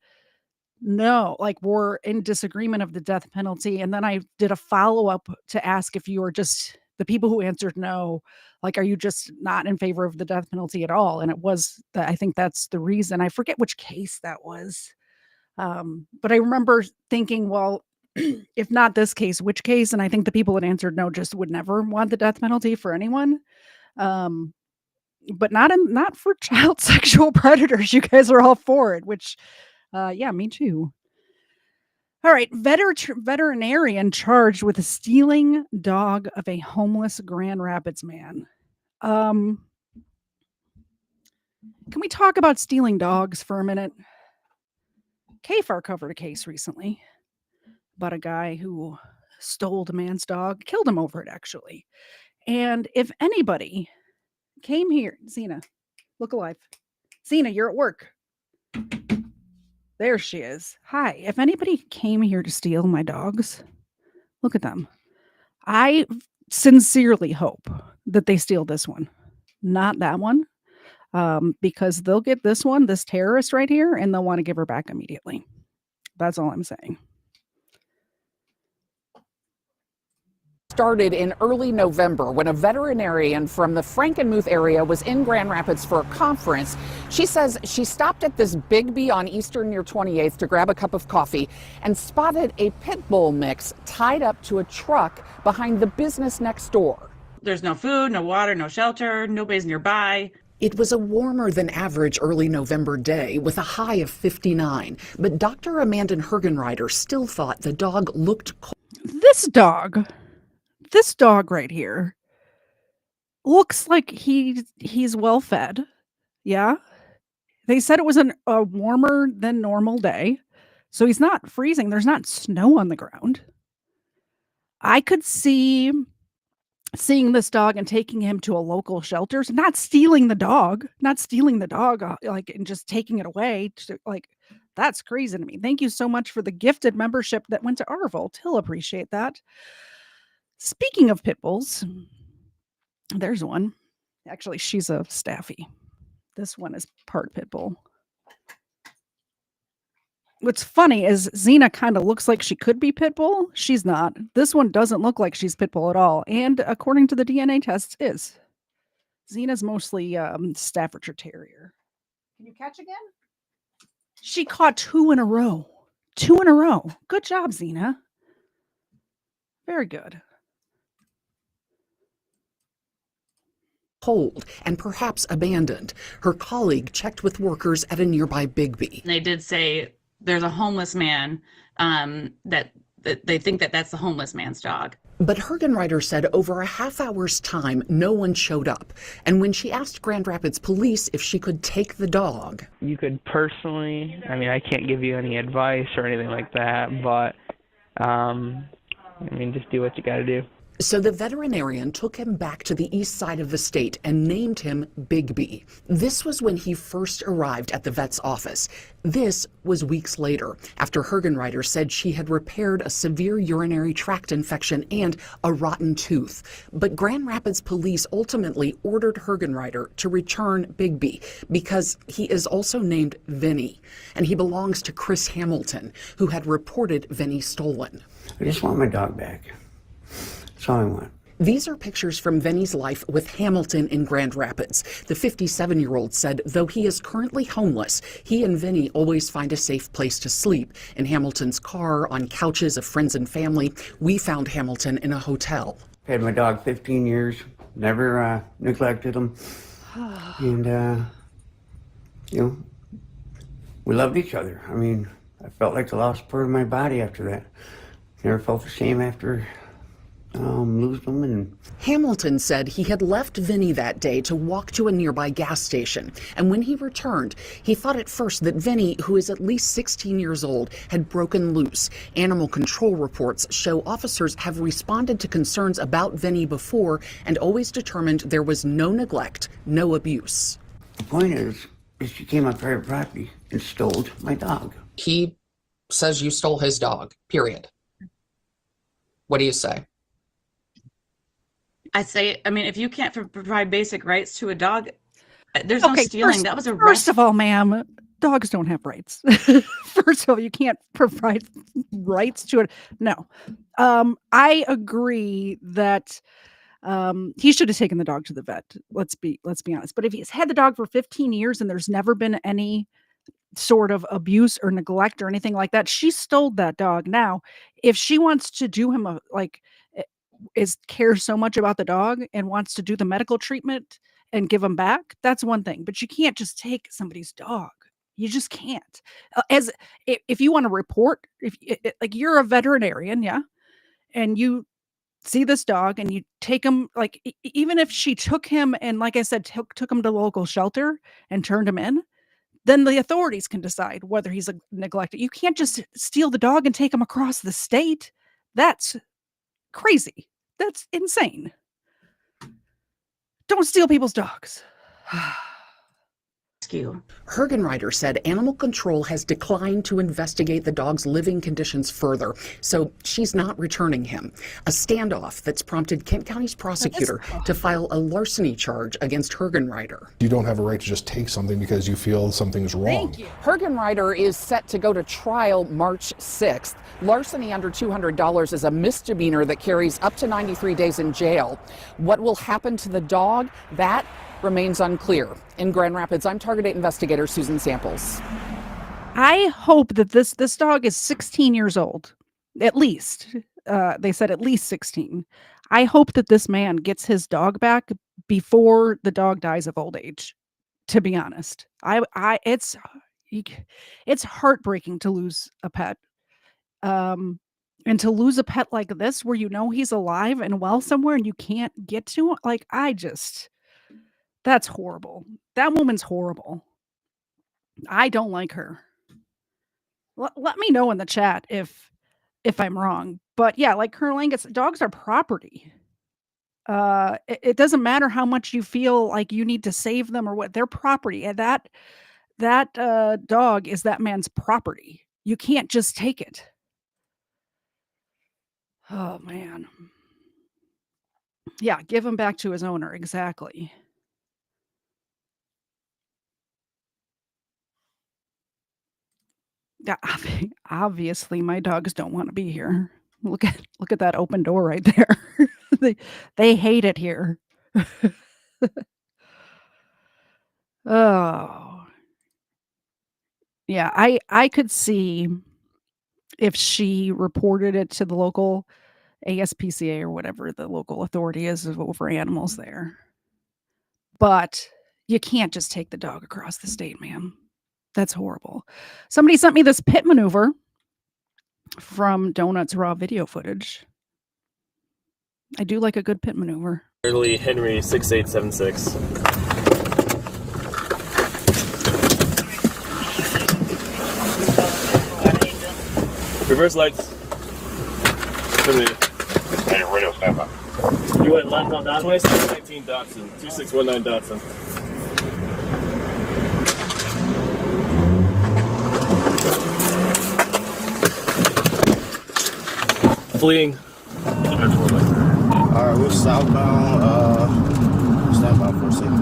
no, like we're in disagreement of the death penalty. And then I did a follow-up to ask if you were just the people who answered no, like, are you just not in favor of the death penalty at all? And it was that, I think that's the reason. I forget which case that was. But I remember thinking, well, if not this case, which case? And I think the people that answered no just would never want the death penalty for anyone. But not for child sexual predators. You guys are all for it, which yeah, me too. All right, veterinarian charged with stealing dog of a homeless Grand Rapids man. Can we talk about stealing dogs for a minute? KFAR covered a case recently about a guy who stole the man's dog, killed him over it, actually. And if anybody came here, Zena, look alive. Zena, you're at work. There she is. Hi. If anybody came here to steal my dogs, look at them. I sincerely hope that they steal this one, not that one, because they'll get this one, this terrorist right here, and they'll want to give her back immediately. That's all I'm saying. Started in early November when a veterinarian from the Frankenmuth area was in Grand Rapids for a conference. She says she stopped at this Bigby on Eastern near 28th to grab a cup of coffee and spotted a pit bull mix tied up to a truck behind the business next door. There's no food, no water, no shelter, nobody's nearby. It was a warmer than average early November day with a high of 59, but Dr. Amanda Hergenreiter still thought the dog looked cold. This dog right here looks like he's well fed. Yeah. They said it was a warmer than normal day. So he's not freezing. There's not snow on the ground. I could see seeing this dog and taking him to a local shelter, not stealing the dog, like, and just taking it away. Like, that's crazy to me. Thank you so much for the gifted membership that went to our vault. He'll appreciate that. Speaking of pit bulls, there's one. Actually, she's a staffy. This one is part pit bull. What's funny is Xena kind of looks like she could be pit bull. She's not. This one doesn't look like she's pit bull at all. And according to the DNA tests, is. Xena's mostly Staffordshire Terrier. Can you catch again? She caught 2 in a row. 2 in a row. Good job, Xena. Very good. Cold and perhaps abandoned. Her colleague checked with workers at a nearby Bigby. They did say there's a homeless man, that they think that that's the homeless man's dog. But Hergenreiter said over a half hour's time, no one showed up. And when she asked Grand Rapids police if she could take the dog, You could personally, I mean, I can't give you any advice or anything like that, but, just do what you got to do. so the veterinarian took him back to the east side of the state and named him Bigby. This was when he first arrived at the vet's office. This was weeks later, after Hergenreiter said she had repaired a severe urinary tract infection and a rotten tooth. But Grand Rapids police ultimately ordered Hergenreiter to return Bigby because he is also named Vinny, and he belongs to Chris Hamilton, who had reported Vinny stolen. I just want my dog back. That's all I want. These are pictures from Vinny's life with Hamilton in Grand Rapids. The 57-year-old said though he is currently homeless, he and Vinny always find a safe place to sleep. In Hamilton's car, on couches of friends and family. We found Hamilton in a hotel. I had my dog 15 years, never neglected him. And, we loved each other. I mean, I felt like the lost part of my body after that. Never felt the same after losing him. And Hamilton said he had left Vinny that day to walk to a nearby gas station. And when he returned, he thought at first that Vinny, who is at least 16 years old, had broken loose. Animal control reports show officers have responded to concerns about Vinny before and always determined there was no neglect, no abuse. the point is she came on private property and stole my dog. He says you stole his dog, period. What do you say? I say, if you can't provide basic rights to a dog, there's no stealing. That was a First of all, ma'am, dogs don't have rights. First of all, you can't provide rights to it. No. I agree that he should have taken the dog to the vet. Let's be honest. But if he's had the dog for 15 years and there's never been any sort of abuse or neglect or anything like that, she stole that dog. Now, if she wants to do him cares so much about the dog and wants to do the medical treatment and give him back, that's one thing. But you can't just take somebody's dog. You just can't. If you want to report, like you're a veterinarian, yeah, and you see this dog and you take him, even if she took him and, like I said, took him to the local shelter and turned him in, then the authorities can decide whether he's neglected. You can't just steal the dog and take him across the state. That's crazy. That's insane. Don't steal people's dogs. Hergenreiter said animal control has declined to investigate the dog's living conditions further, so she's not returning him. A standoff that's prompted Kent County's prosecutor to file a larceny charge against Hergenreiter. You don't have a right to just take something because you feel something's wrong. Hergenreiter is set to go to trial March 6th. Larceny under $200 is a misdemeanor that carries up to 93 days in jail. What will happen to the dog? That remains unclear. In Grand Rapids, I'm Target 8 investigator Susan Samples. I hope that this dog is 16 years old, at least. They said at least 16. I hope that this man gets his dog back before the dog dies of old age. To be honest, it's heartbreaking to lose a pet, and to lose a pet like this, where he's alive and well somewhere and you can't get to him. That's horrible. That woman's horrible. I don't like her. Let me know in the chat if I'm wrong. But yeah, like Colonel Angus, dogs are property. It doesn't matter how much you feel like you need to save them or what. They're property. And that dog is that man's property. You can't just take it. Oh, man. Yeah, give him back to his owner. Exactly. Yeah, obviously my dogs don't want to be here. Look at that open door right there. they hate it here. Oh. Yeah, I could see if she reported it to the local ASPCA or whatever the local authority is over animals there. But you can't just take the dog across the state, man. That's horrible. Somebody sent me this pit maneuver from Donut's raw video footage. I do like a good pit maneuver. Early Henry 6876. Reverse lights. Hey, radio standby. You went left on Dotson? 2619 Dotson. 2619 Dotson. Fleeing. Alright, we're southbound. Stand by for a second.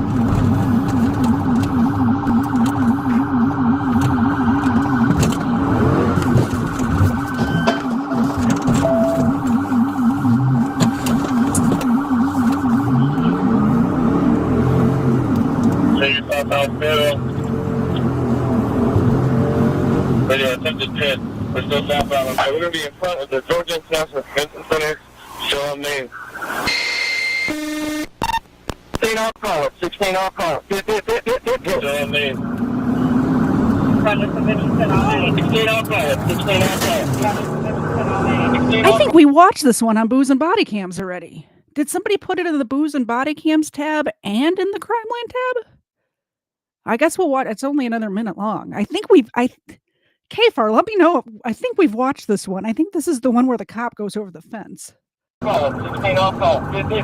Take your southbound middle. Radio attempted pit. We're still southbound. Okay, we're going to be in front of the Georgia International Convention Center. Show them name. 16 off caller. 16 off caller. Show them name. 16 off caller. 16 off caller. I think we watched this one on Booze and Body Cams already. Did somebody put it in the Booze and Body Cams tab and in the Crimeland tab? I guess we'll watch. It's only another minute long. I think we've. Kfar, let me know. I think we've watched this one. I think this is the one where the cop goes over the fence. Caller. 16 off caller. Stand by.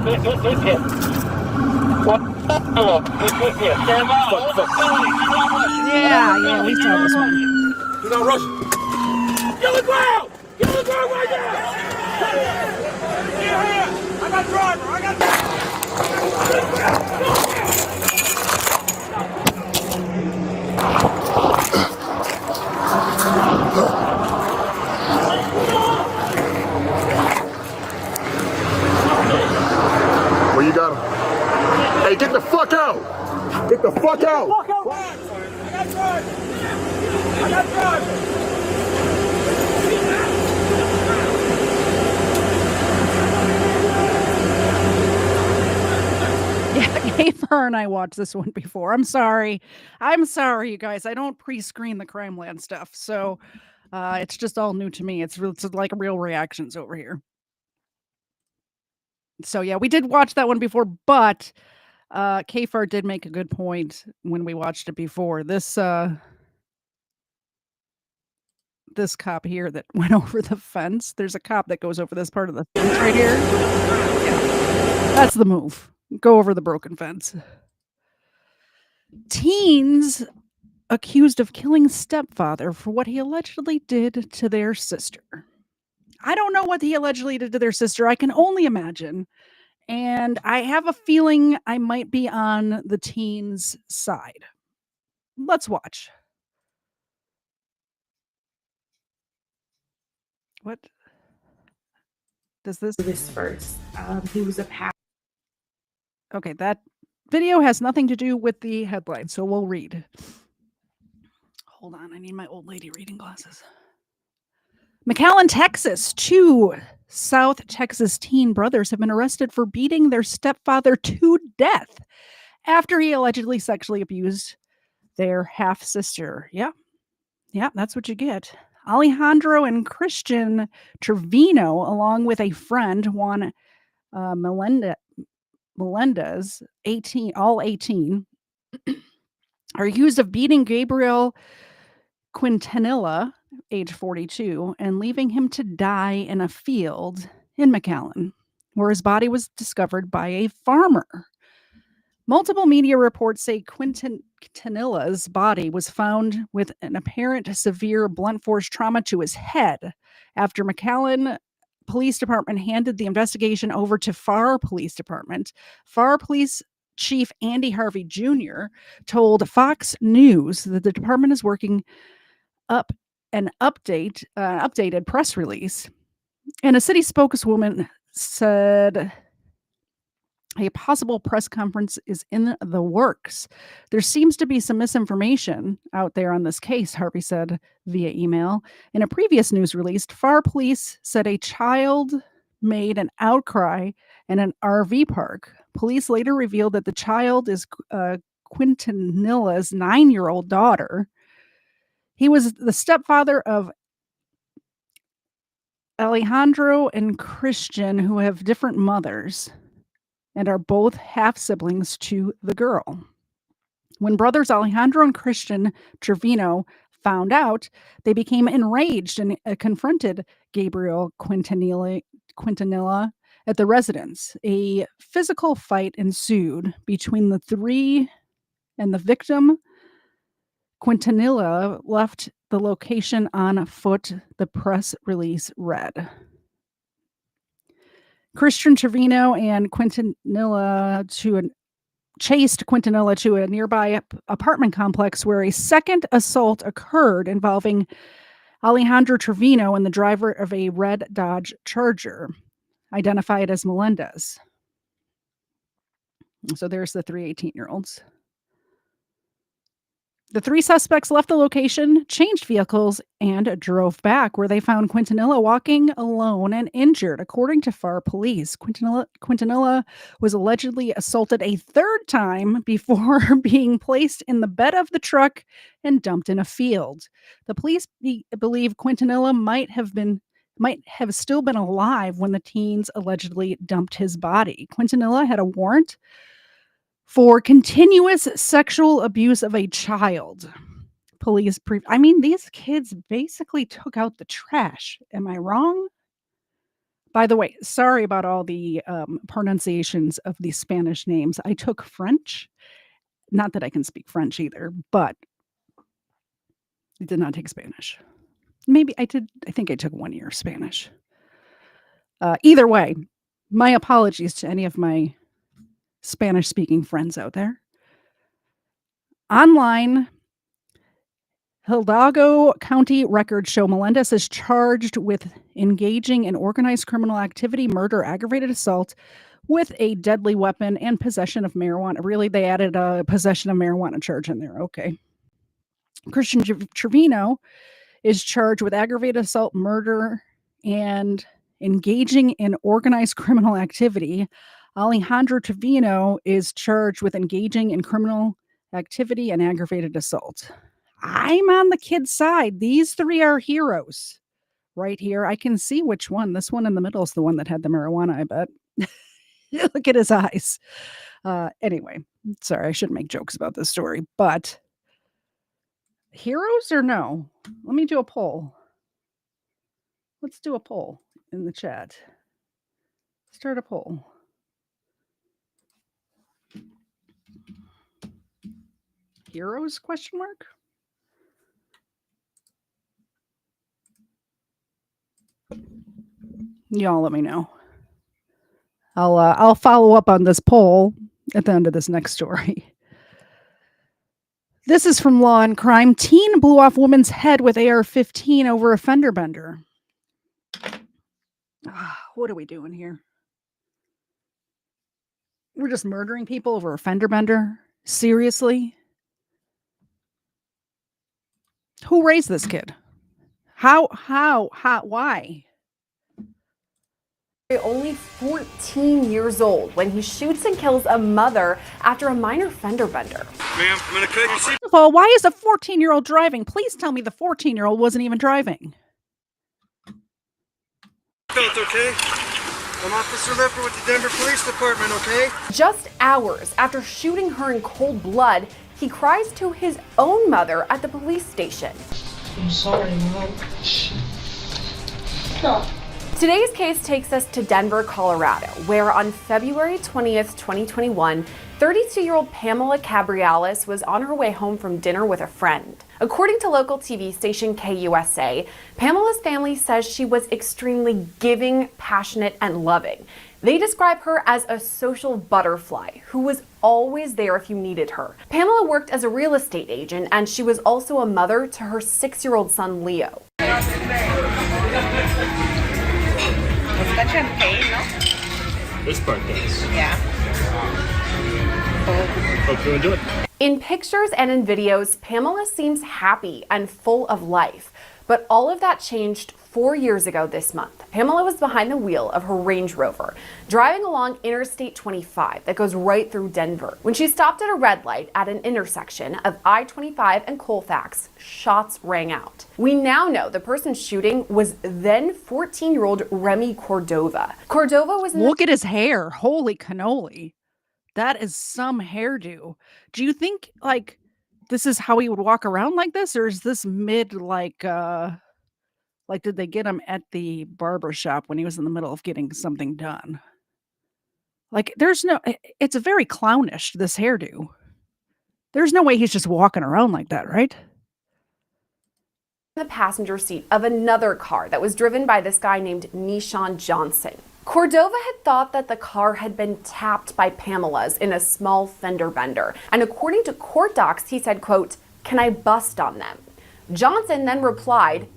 Yeah, we saw this one. Do not rush. Get the ground! Get the ground right now! Here! I got driver! I got Where you got him? Hey, get the fuck out! Get the fuck out! I got driver! I got driver! Yeah, Kfar and I watched this one before. I'm sorry, you guys. I don't pre-screen the Crimeland stuff, so it's just all new to me. It's like real reactions over here. So yeah, we did watch that one before, but Kfar did make a good point when we watched it before. This cop here that went over the fence. There's a cop that goes over this part of the fence right here. Yeah, that's the move. Go over the broken fence. Teens accused of killing stepfather for what he allegedly did to their sister. I don't know what he allegedly did to their sister. I can only imagine. And I have a feeling I might be on the teens' side. Let's watch. What does this first? He was a Okay, that video has nothing to do with the headline, so we'll read. Hold on, I need my old lady reading glasses. McAllen, Texas. 2 South Texas teen brothers have been arrested for beating their stepfather to death after he allegedly sexually abused their half-sister. Yeah, that's what you get. Alejandro and Christian Trevino, along with a friend, Juan Melendez, 18, all 18, are accused of beating Gabriel Quintanilla, age 42, and leaving him to die in a field in McAllen, where his body was discovered by a farmer. Multiple media reports say Quintanilla's body was found with an apparent severe blunt force trauma to his head after McAllen Police Department handed the investigation over to Farr Police Department. Farr Police Chief Andy Harvey Jr. told Fox News that the department is working up an updated press release. And a city spokeswoman said a possible press conference is in the works. There seems to be some misinformation out there on this case, Harvey said via email. In a previous news release, Farr Police said a child made an outcry in an RV park. Police later revealed that the child is Quintanilla's 9-year-old daughter. He was the stepfather of Alejandro and Christian, who have different mothers and are both half-siblings to the girl. When brothers Alejandro and Christian Trevino found out, they became enraged and confronted Gabriel Quintanilla at the residence. A physical fight ensued between the three, and the victim, Quintanilla, left the location on foot, the press release read. Christian Trevino and Quintanilla chased Quintanilla to a nearby apartment complex where a second assault occurred involving Alejandro Trevino and the driver of a red Dodge Charger, identified as Melendez. So there's the 3 18-year-olds. The three suspects left the location, changed vehicles, and drove back, where they found Quintanilla walking alone and injured, according to Pharr police. Quintanilla was allegedly assaulted a third time before being placed in the bed of the truck and dumped in a field. The police believe Quintanilla might have still been alive when the teens allegedly dumped his body. Quintanilla had a warrant for continuous sexual abuse of a child. Police these kids basically took out the trash. Am I wrong? By the way, sorry about all the pronunciations of these Spanish names. I took French. Not that I can speak French either, but I did not take Spanish. Maybe I did. I think I took 1 year of Spanish. Either way, my apologies to any of my Spanish-speaking friends out there. Online, Hidalgo County records show Melendez is charged with engaging in organized criminal activity, murder, aggravated assault with a deadly weapon, and possession of marijuana. Really, they added a possession of marijuana charge in there. Okay. Christian Trevino is charged with aggravated assault, murder, and engaging in organized criminal activity. Alejandro Trevino is charged with engaging in criminal activity and aggravated assault. I'm on the kid's side. These three are heroes right here. I can see which one. This one in the middle is the one that had the marijuana, I bet. Look at his eyes. Anyway, sorry, I shouldn't make jokes about this story, but heroes or no? Let me do a poll. Let's do a poll in the chat. Start a poll. Heroes, question mark? Y'all let me know. I'll follow up on this poll at the end of this next story. This is from Law and Crime. Teen blew off woman's head with AR-15 over a fender bender. What are we doing here? We're just murdering people over a fender bender? Seriously? Who raised this kid? How, why? Only 14 years old when he shoots and kills a mother after a minor fender bender. Ma'am, I'm gonna cut your seat. First of all, why is a 14-year-old driving? Please tell me the 14-year-old wasn't even driving. It's okay. I'm Officer Lipper with the Denver Police Department, okay? Just hours after shooting her in cold blood, he cries to his own mother at the police station. I'm sorry, Mom. Stop. Today's case takes us to Denver, Colorado, where on February 20th, 2021, 32-year-old Pamela Cabriales was on her way home from dinner with a friend. According to local TV station KUSA, Pamela's family says she was extremely giving, passionate, and loving. They describe her as a social butterfly who was always there if you needed her. Pamela worked as a real estate agent, and she was also a mother to her 6-year-old son, Leo. Está champagne, no? This part does. Yeah. Hope you enjoy it. In pictures and in videos, Pamela seems happy and full of life. But all of that changed 4 years ago this month, Pamela was behind the wheel of her Range Rover, driving along Interstate 25 that goes right through Denver. When she stopped at a red light at an intersection of I-25 and Colfax, shots rang out. We now know the person shooting was then 14-year-old Remy Cordova. Cordova was Look at his hair. Holy cannoli. That is some hairdo. Do you think, like, this is how he would walk around like this? Or is this mid, like, did they get him at the barber shop when he was in the middle of getting something done? Like, it's very clownish, this hairdo. There's no way he's just walking around like that, right? The passenger seat of another car that was driven by this guy named Nishan Johnson. Cordova had thought that the car had been tapped by Pamela's in a small fender bender. And according to court docs, he said, quote, "Can I bust on them?" Johnson then replied,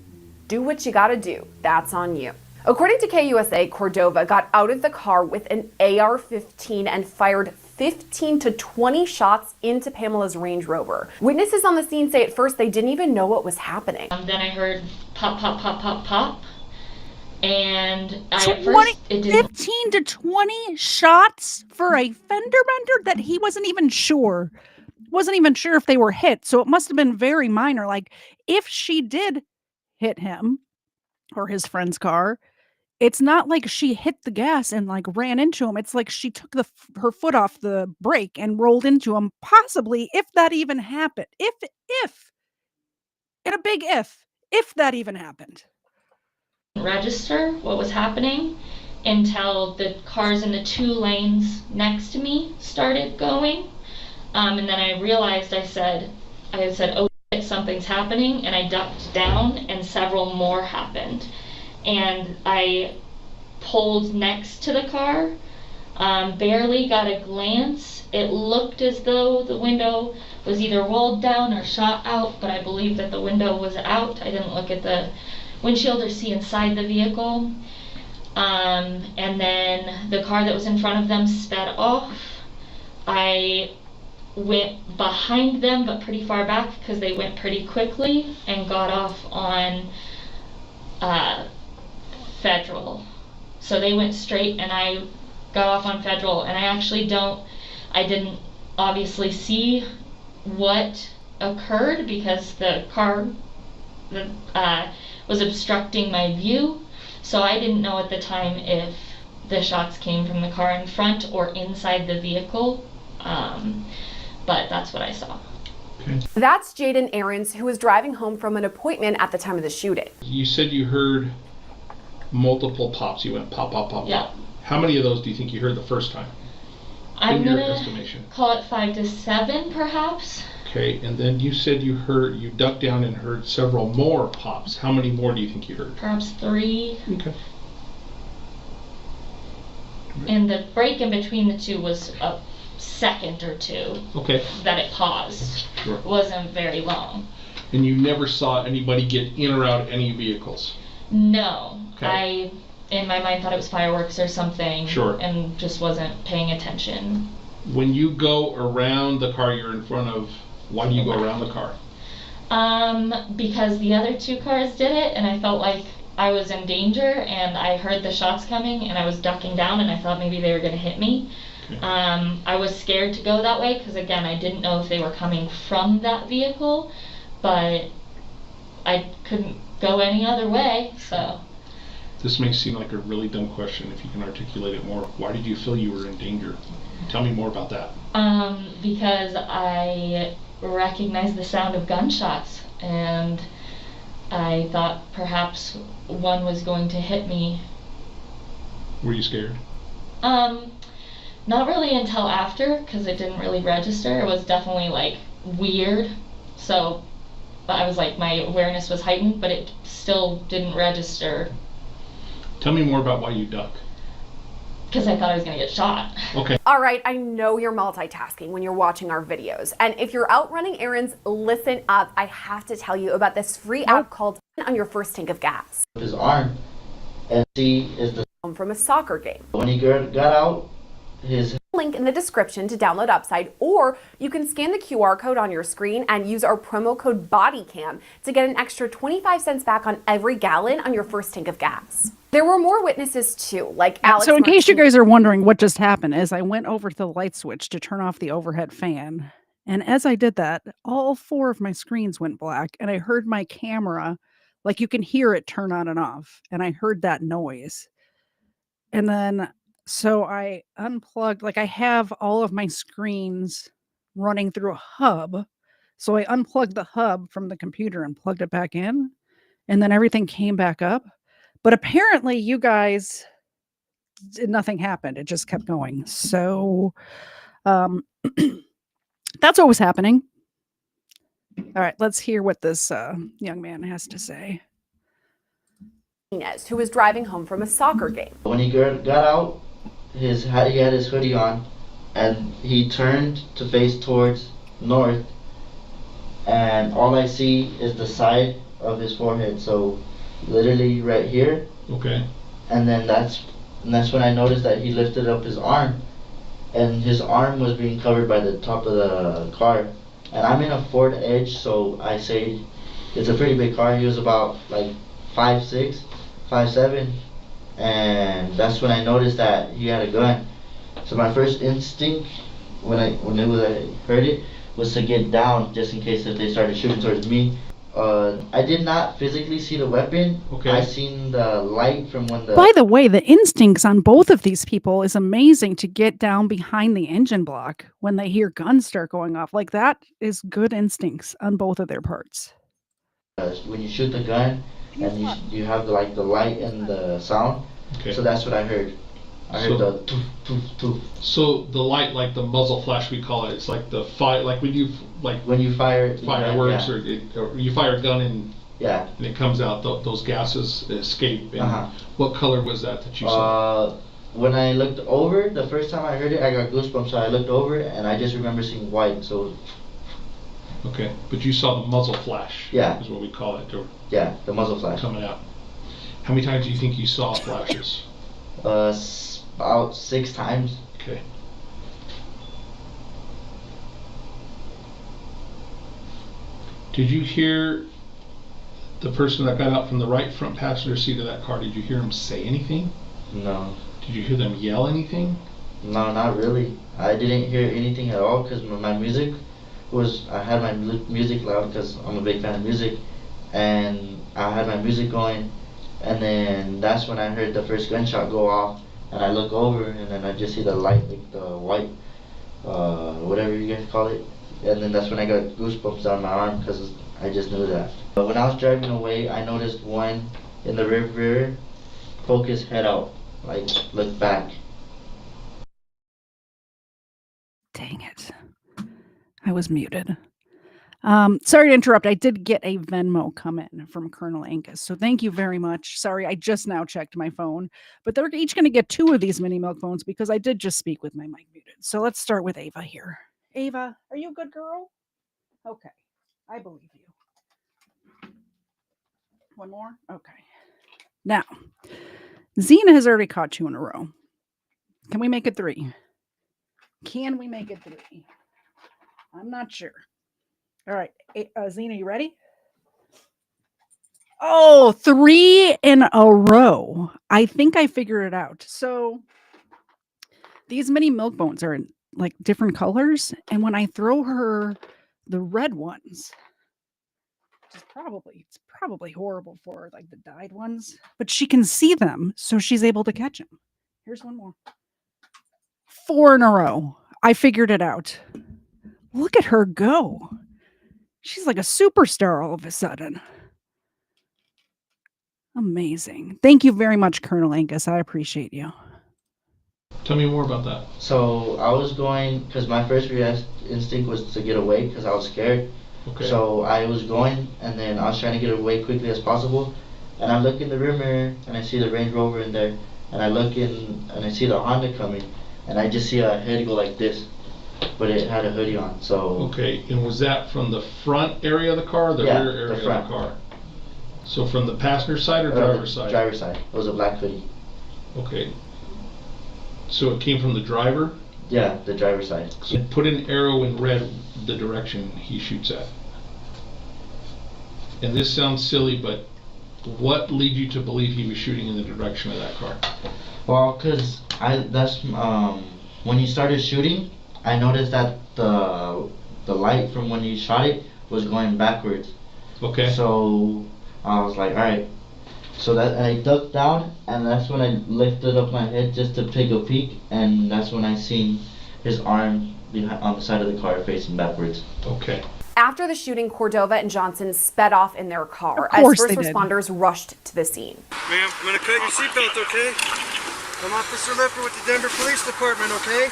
"Do what you gotta do. That's on you." According to KUSA, Cordova got out of the car with an AR-15 and fired 15 to 20 shots into Pamela's Range Rover. Witnesses on the scene say at first they didn't even know what was happening. Then I heard pop, pop, pop, pop, pop. And So at first it didn't. 15 to 20 shots for a fender bender that he wasn't even sure if they were hit. So it must have been very minor. Like, if she did hit him or his friend's car, it's not like she hit the gas and like ran into him. It's like she took her foot off the brake and rolled into him, possibly, if that even happened. If in a big if that even happened. Register what was happening until the cars in the 2 lanes next to me started going, and then I realized I said, "Oh shit, something's happening," and I ducked down, and several more happened, and I pulled next to the car, barely got a glance. It looked as though the window was either rolled down or shot out, but I believe that the window was out. I didn't look at the windshield or see inside the vehicle. And then the car that was in front of them sped off. I went behind them, but pretty far back because they went pretty quickly, and got off on Federal. So they went straight and I got off on Federal, and I didn't obviously see what occurred because the car was obstructing my view, so I didn't know at the time if the shots came from the car in front or inside the vehicle, but that's what I saw. Okay. That's Jaden Aarons, who was driving home from an appointment at the time of the shooting. You said you heard multiple pops. You went pop, pop, pop, Yeah. pop. How many of those do you think you heard the first time? I'm in your gonna estimation? call it 5 to 7 perhaps. Okay, and then you said you ducked down and heard several more pops. How many more do you think you heard? Perhaps 3. Okay. And the break in between the two was a second or 2. Okay. That it paused. Sure. It wasn't very long. And you never saw anybody get in or out of any vehicles? No. Okay. I, in my mind, thought it was fireworks or something. Sure. And just wasn't paying attention. When you go around the car you're in front of, why do you go around the car? Because the other 2 cars did it, and I felt like I was in danger, and I heard the shots coming, and I was ducking down, and I thought maybe they were going to hit me. Okay. I was scared to go that way because, again, I didn't know if they were coming from that vehicle, but I couldn't go any other way, so. This may seem like a really dumb question. If you can articulate it more, why did you feel you were in danger? Tell me more about that. Because I recognized the sound of gunshots, and I thought perhaps one was going to hit me. Were you scared? Not really until after, because it didn't really register. It was definitely like weird, so I was like, my awareness was heightened, but it still didn't register. Tell me more about why you duck. Because I thought I was going to get shot. Okay. All right, I know you're multitasking when you're watching our videos. And if you're out running errands, listen up. I have to tell you about this free app called On Your First Tank of Gas. His arm, and she is the From a soccer game. when he got out, his Link in the description to download Upside, or you can scan the QR code on your screen and use our promo code BODYCAM to get an extra 25 cents back on every gallon on your first tank of gas. There were more witnesses too, like Alex. So in case you guys are wondering what just happened, is I went over to the light switch to turn off the overhead fan. And as I did that, all 4 of my screens went black, and I heard my camera, like you can hear it turn on and off, and I heard that noise. And then, so I unplugged, like I have all of my screens running through a hub. So I unplugged the hub from the computer and plugged it back in, and then everything came back up. But apparently you guys, nothing happened. It just kept going. So, that's what was happening. All right, let's hear what this young man has to say. Who was driving home from a soccer game. When he got out, he had his hoodie on, and he turned to face towards north, and all I see is the side of his forehead, so literally right here. Okay. And then that's when I noticed that he lifted up his arm, and his arm was being covered by the top of the car. And I'm in a Ford Edge, so I say it's a pretty big car. He was about like 5'6", 5'7", and that's when I noticed that he had a gun. So my first instinct when I heard it was to get down, just in case if they started shooting towards me. I did not physically see the weapon. Okay. I seen the light from when the. By the way, the instincts on both of these people is amazing, to get down behind the engine block when they hear guns start going off. Like, that is good instincts on both of their parts. When you shoot the gun and you have the light and the sound. Okay. So that's what I heard. I heard the toof, toof, toof. So the light, like the muzzle flash, we call it. It's like the fire, like when you fire fireworks, yeah. or you fire a gun and yeah, and it comes out. Those gases escape. And what color was that you saw? When I looked over, the first time I heard it, I got goosebumps. So I looked over and I just remember seeing white. So. Okay, but you saw the muzzle flash. Yeah. Is what we call it. Or yeah, the muzzle flash coming out. How many times do you think you saw flashes? About 6 times. Okay. Did you hear the person that got out from the right front passenger seat of that car? Did you hear him say anything? No. Did you hear them yell anything? No, not really. I didn't hear anything at all because my music I had my music loud because I'm a big fan of music, and I had my music going, and then that's when I heard the first gunshot go off, and I look over, and then I just see the light, like the white, whatever you guys call it, and then that's when I got goosebumps down my arm because I just knew that. But when I was driving away, I noticed one in the rear mirror poke his head out, like look back. Dang it. I was muted. Sorry to interrupt. I did get a Venmo come in from Colonel Angus. So thank you very much. Sorry, I just now checked my phone. But they're each going to get 2 of these mini milk phones because I did just speak with my mic muted. So let's start with Ava here. Ava, are you a good girl? Okay. I believe you. One more? Okay. Now, Xena has already caught 2 in a row. Can we make it 3? Can we make it 3? I'm not sure. All right. Xena, you ready? Oh, 3 in a row. I think I figured it out. So these mini milk bones are in like different colors. And when I throw her the red ones, it's probably horrible for her, like the dyed ones, but she can see them. So she's able to catch them. Here's one more. 4 in a row. I figured it out. Look at her go. She's like a superstar all of a sudden. Amazing. Thank you very much, Colonel Angus. I appreciate you. Tell me more about that. So I was going, because my first instinct was to get away because I was scared. Okay. So I was going, and then I was trying to get away quickly as possible. And I look in the rear mirror, and I see the Range Rover in there. And I look in, and I see the Honda coming. And I just see a head go like this. But it had a hoodie on, so. Okay, and was that from the front area of the car or the rear area of the car? So from the passenger side or driver's side? Driver's side. It was a black hoodie. Okay. So it came from the driver? Yeah, the driver's side. So put an arrow in red the direction he shoots at. And this sounds silly, but what led you to believe he was shooting in the direction of that car? Well, cause when he started shooting, I noticed that the light from when he shot it was going backwards. Okay. So I was like, all right. So that I ducked down, and that's when I lifted up my head just to take a peek, and that's when I seen his arm behind on the side of the car facing backwards. Okay. After the shooting, Cordova and Johnson sped off in their car Of as course first they did. responders rushed to the scene. Ma'am, I'm gonna cut your seatbelt, okay? I'm Officer Lipper with the Denver Police Department, okay?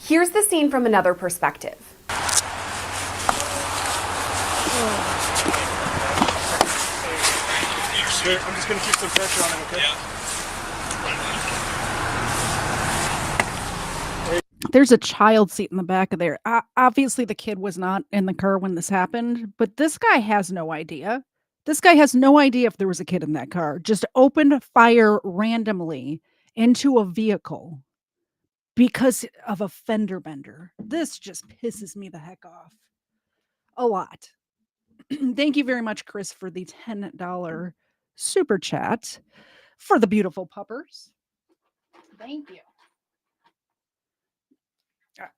Here's the scene from another perspective. I'm just gonna keep some pressure on him, okay? There's a child seat in the back of there. Obviously, the kid was not in the car when this happened, but this guy has no idea. This guy has no idea if there was a kid in that car. Just opened fire randomly into a vehicle because of a fender bender. This just pisses me the heck off. A lot. Thank you very much, Chris, for the $10 super chat for the beautiful puppers. Thank you.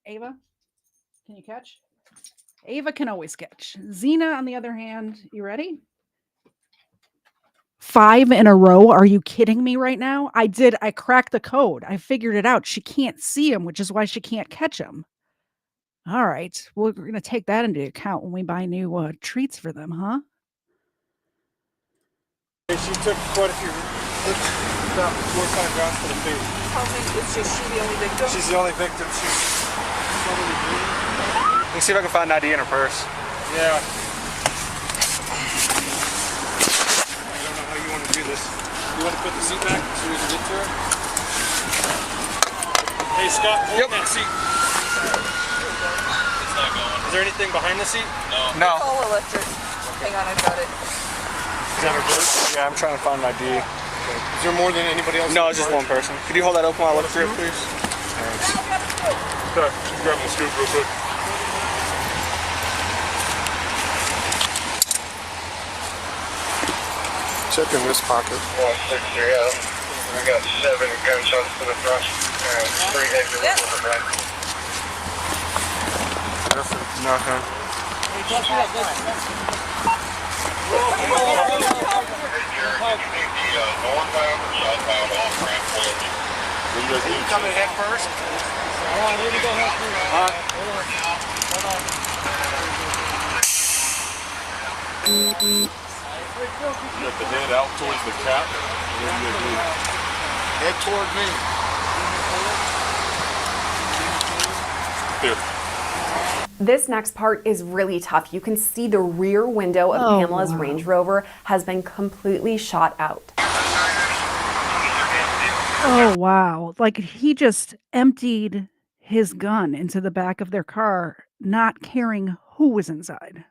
Ava, can you catch? Ava can always catch. Zena, on the other hand, you ready? 5 in a row. Are you kidding me right now? I cracked the code. I figured it out. She can't see him, which is why she can't catch him. All right. Well, we're going to take that into account when we buy new treats for them, huh? She took quite a few about 4 or 5 rounds for the face. It's just she the only victim? She's the only victim. She's probably bleeding. Let me see if I can find an ID in her purse. Yeah. I don't know how you want to do this. You want to put the seat back so we can get to her? Hey, Scott, hold that seat. It's not going. Is there anything behind the seat? No. It's all electric. Hang on, I got it. Is that her purse? Yeah, I'm trying to find an ID. Is there more than anybody else? No, it's just one person. Could you hold that open while I look through it, please? Thanks. Okay, grab the scoop real quick. Check in this pocket. 160, yeah. I got 7 gunshots to the front and 3 exit to the back. Nothing. You coming head first? Hold on, let me go head first. Hold on. Get the head out towards the cap. Head toward me. Here. This next part is really tough. You can see the rear window of Pamela's Range Rover has been completely shot out. Oh, wow. Like he just emptied his gun into the back of their car, not caring who was inside.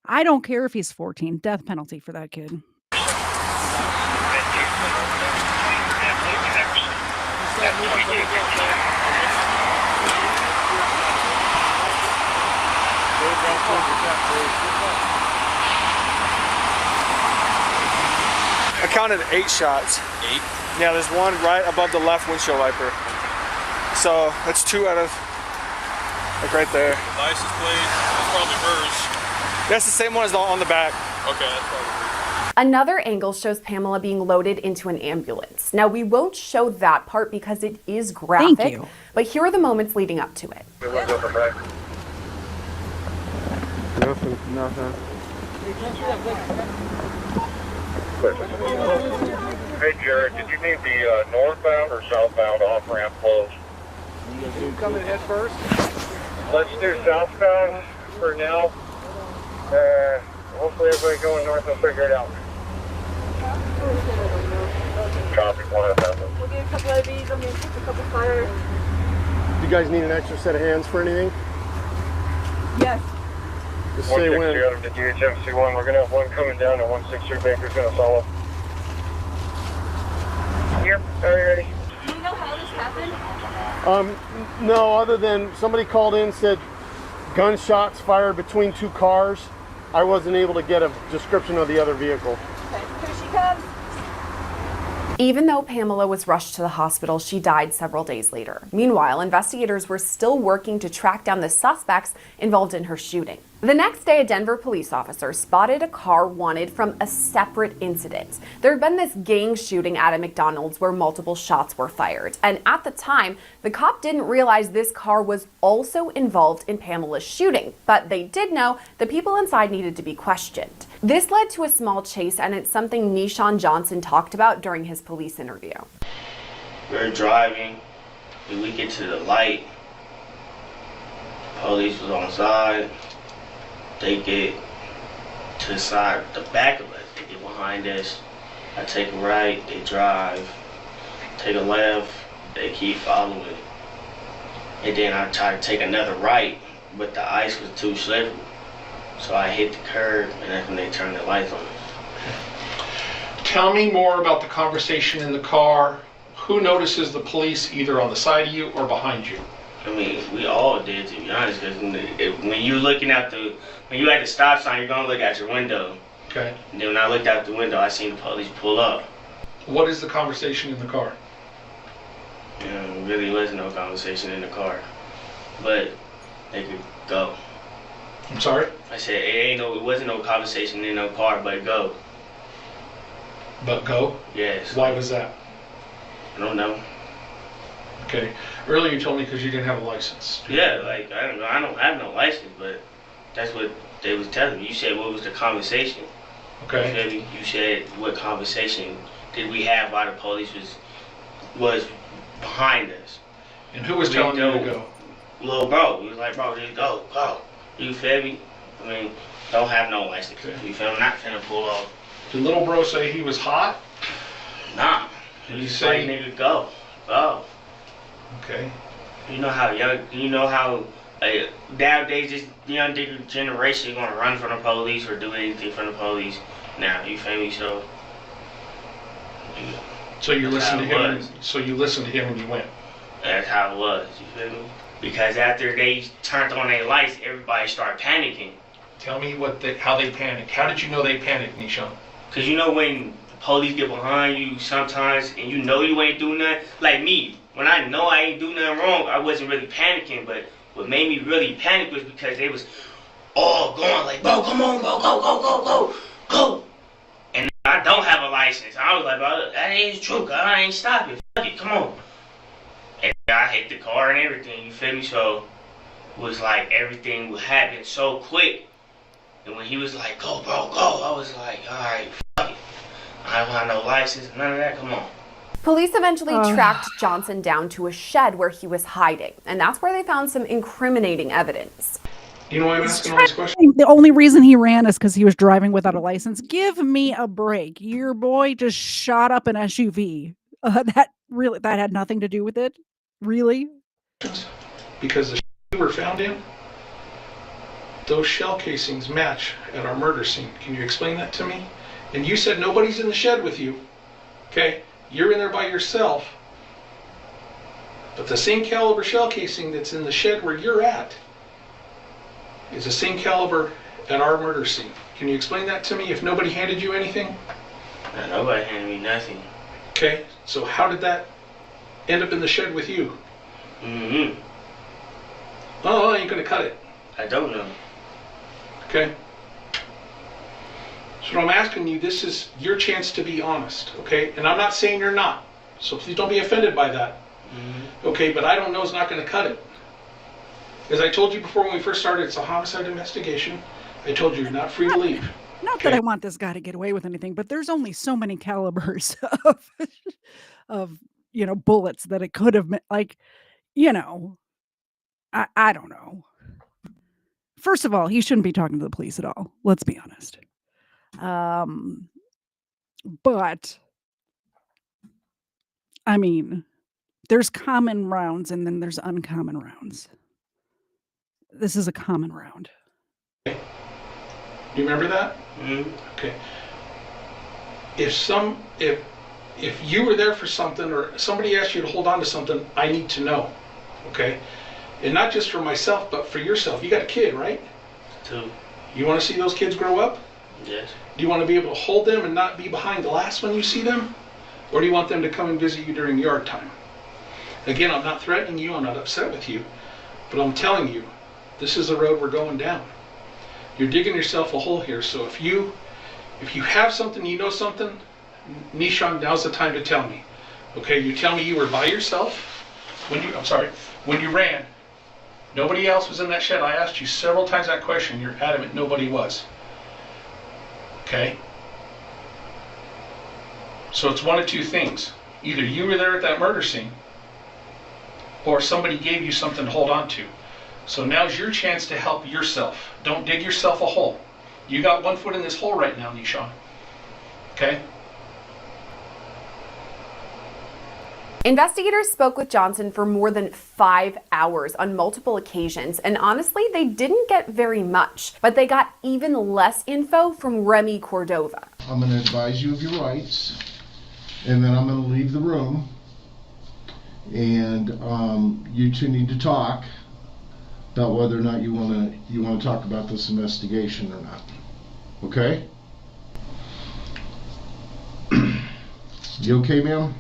I don't care if he's 14. Death penalty for that kid. I counted 8 shots. 8? Yeah, there's one right above the left windshield wiper. So that's 2 out of, like right there. The license plate, that's probably hers. That's the same one as on the back. Okay, that's probably hers. Another angle shows Pamela being loaded into an ambulance. Now, we won't show that part because it is graphic, Thank you. but here are the moments leading up to it. Nothing. Hey Jared, did you need the northbound or southbound off-ramp closed? You coming head first? Let's do southbound for now. Hopefully everybody going north will figure it out. Copy, 1,000. We'll get a couple of these. I'm going to take a couple fires. Do you guys need an extra set of hands for anything? Yes. Just say when. Out of the DHMC1, we're gonna have one coming down and 163 Baker's gonna follow. Yep, are you ready? Do you know how this happened? No, other than somebody called in, said gunshots fired between two cars. I wasn't able to get a description of the other vehicle. Okay, here she comes. Even though Pamela was rushed to the hospital, she died several days later. Meanwhile, investigators were still working to track down the suspects involved in her shooting. The next day, a Denver police officer spotted a car wanted from a separate incident. There had been this gang shooting at a McDonald's where multiple shots were fired. And at the time, the cop didn't realize this car was also involved in Pamela's shooting. But they did know the people inside needed to be questioned. This led to a small chase, and it's something Nishan Johnson talked about during his police interview. We're driving, and we get to the light. Police was on the side. They get to the side, the back of us. They get behind us. I take a right, they drive. Take a left, they keep following. And then I try to take another right, but the ice was too slippery. So I hit the curb, and that's when they turned the lights on us. Tell me more about the conversation in the car. Who notices the police either on the side of you or behind you? I mean, we all did, to be honest, because when you're looking at when you at the stop sign, you're gonna look out your window. Okay. And then when I looked out the window, I seen the police pull up. What is the conversation in the car? Really wasn't no conversation in the car, but they could go. I'm sorry? I said it wasn't no conversation in no car, but go. But go? Yes. Why was that? I don't know. Okay. Earlier you told me because you didn't have a license. Yeah, like I don't know. I don't have no license, but that's what they was telling me. You said what was the conversation? Okay. You feel me? You said what conversation did we have while the police was behind us? And who was telling you to go? Little bro. He was like, bro, just go. You feel me? I mean, don't have no license. Okay. You feel me? Not finna pull off. Did little bro say he was hot? Nah. Did he say? Like, nigga, go. Okay. You know how nowadays this young generation gonna run from the police or do anything from the police now. You feel me? So. So you listened to him. So you listened to him and you went. That's how it was. You feel me? Because after they turned on their lights, everybody started panicking. Tell me how they panicked. How did you know they panicked, Nishan? Cause you know when the police get behind you sometimes and you know you ain't do nothing. Like me, when I know I ain't do nothing wrong, I wasn't really panicking. But what made me really panic was because they was all going like, bro, come on, bro, go. And I don't have a license. I was like, bro, that ain't true. God, I ain't stopping. Fuck it, come on. And I hit the car and everything. You feel me? So it was like everything would happen so quick. And when he was like, go, bro, go, I was like, all right, fuck it. I don't have no license, none of that, come on. Police eventually tracked Johnson down to a shed where he was hiding, and that's where they found some incriminating evidence. You know why I'm asking all these questions? The only reason he ran is because he was driving without a license. Give me a break. Your boy just shot up an SUV. That had nothing to do with it? Really? Because the we were found in, those shell casings match at our murder scene. Can you explain that to me? And you said nobody's in the shed with you. Okay? You're in there by yourself. But the same caliber shell casing that's in the shed where you're at is the same caliber at our murder scene. Can you explain that to me if nobody handed you anything? No, nobody handed me nothing. Okay, so how did that end up in the shed with you? Mm-hmm. Oh, I ain't gonna cut it. I don't know. Okay? So I'm asking you, this is your chance to be honest, okay? And I'm not saying you're not, so please don't be offended by that. Mm-hmm. Okay, but I don't know is not gonna cut it. As I told you before when we first started, it's a homicide investigation. I told you you're not free to leave. Not that I want this guy to get away with anything, but there's only so many calibers of bullets that it could have been. Like, I don't know. First of all, he shouldn't be talking to the police at all. Let's be honest. But I mean, there's common rounds and then there's uncommon rounds. This is a common round. Do you remember that? Mm-hmm. Okay. If you were there for something or somebody asked you to hold on to something, I need to know. Okay? And not just for myself, but for yourself. You got a kid, right? 2. You want to see those kids grow up? Yes. Do you want to be able to hold them and not be behind glass when you see them? Or do you want them to come and visit you during yard time? Again, I'm not threatening you, I'm not upset with you, but I'm telling you, this is the road we're going down. You're digging yourself a hole here, so if you have something, you know something, Nishan, now's the time to tell me. Okay, you tell me you were by yourself when you ran. Nobody else was in that shed. I asked you several times that question. You're adamant nobody was. Okay? So it's one of two things. Either you were there at that murder scene, or somebody gave you something to hold on to. So now's your chance to help yourself. Don't dig yourself a hole. You got one foot in this hole right now, Nishan. Okay? Investigators spoke with Johnson for more than 5 hours on multiple occasions, and honestly, they didn't get very much, but they got even less info from Remy Cordova. I'm going to advise you of your rights, and then I'm going to leave the room, and you two need to talk about whether or not you want to talk about this investigation or not. Okay? You okay, ma'am?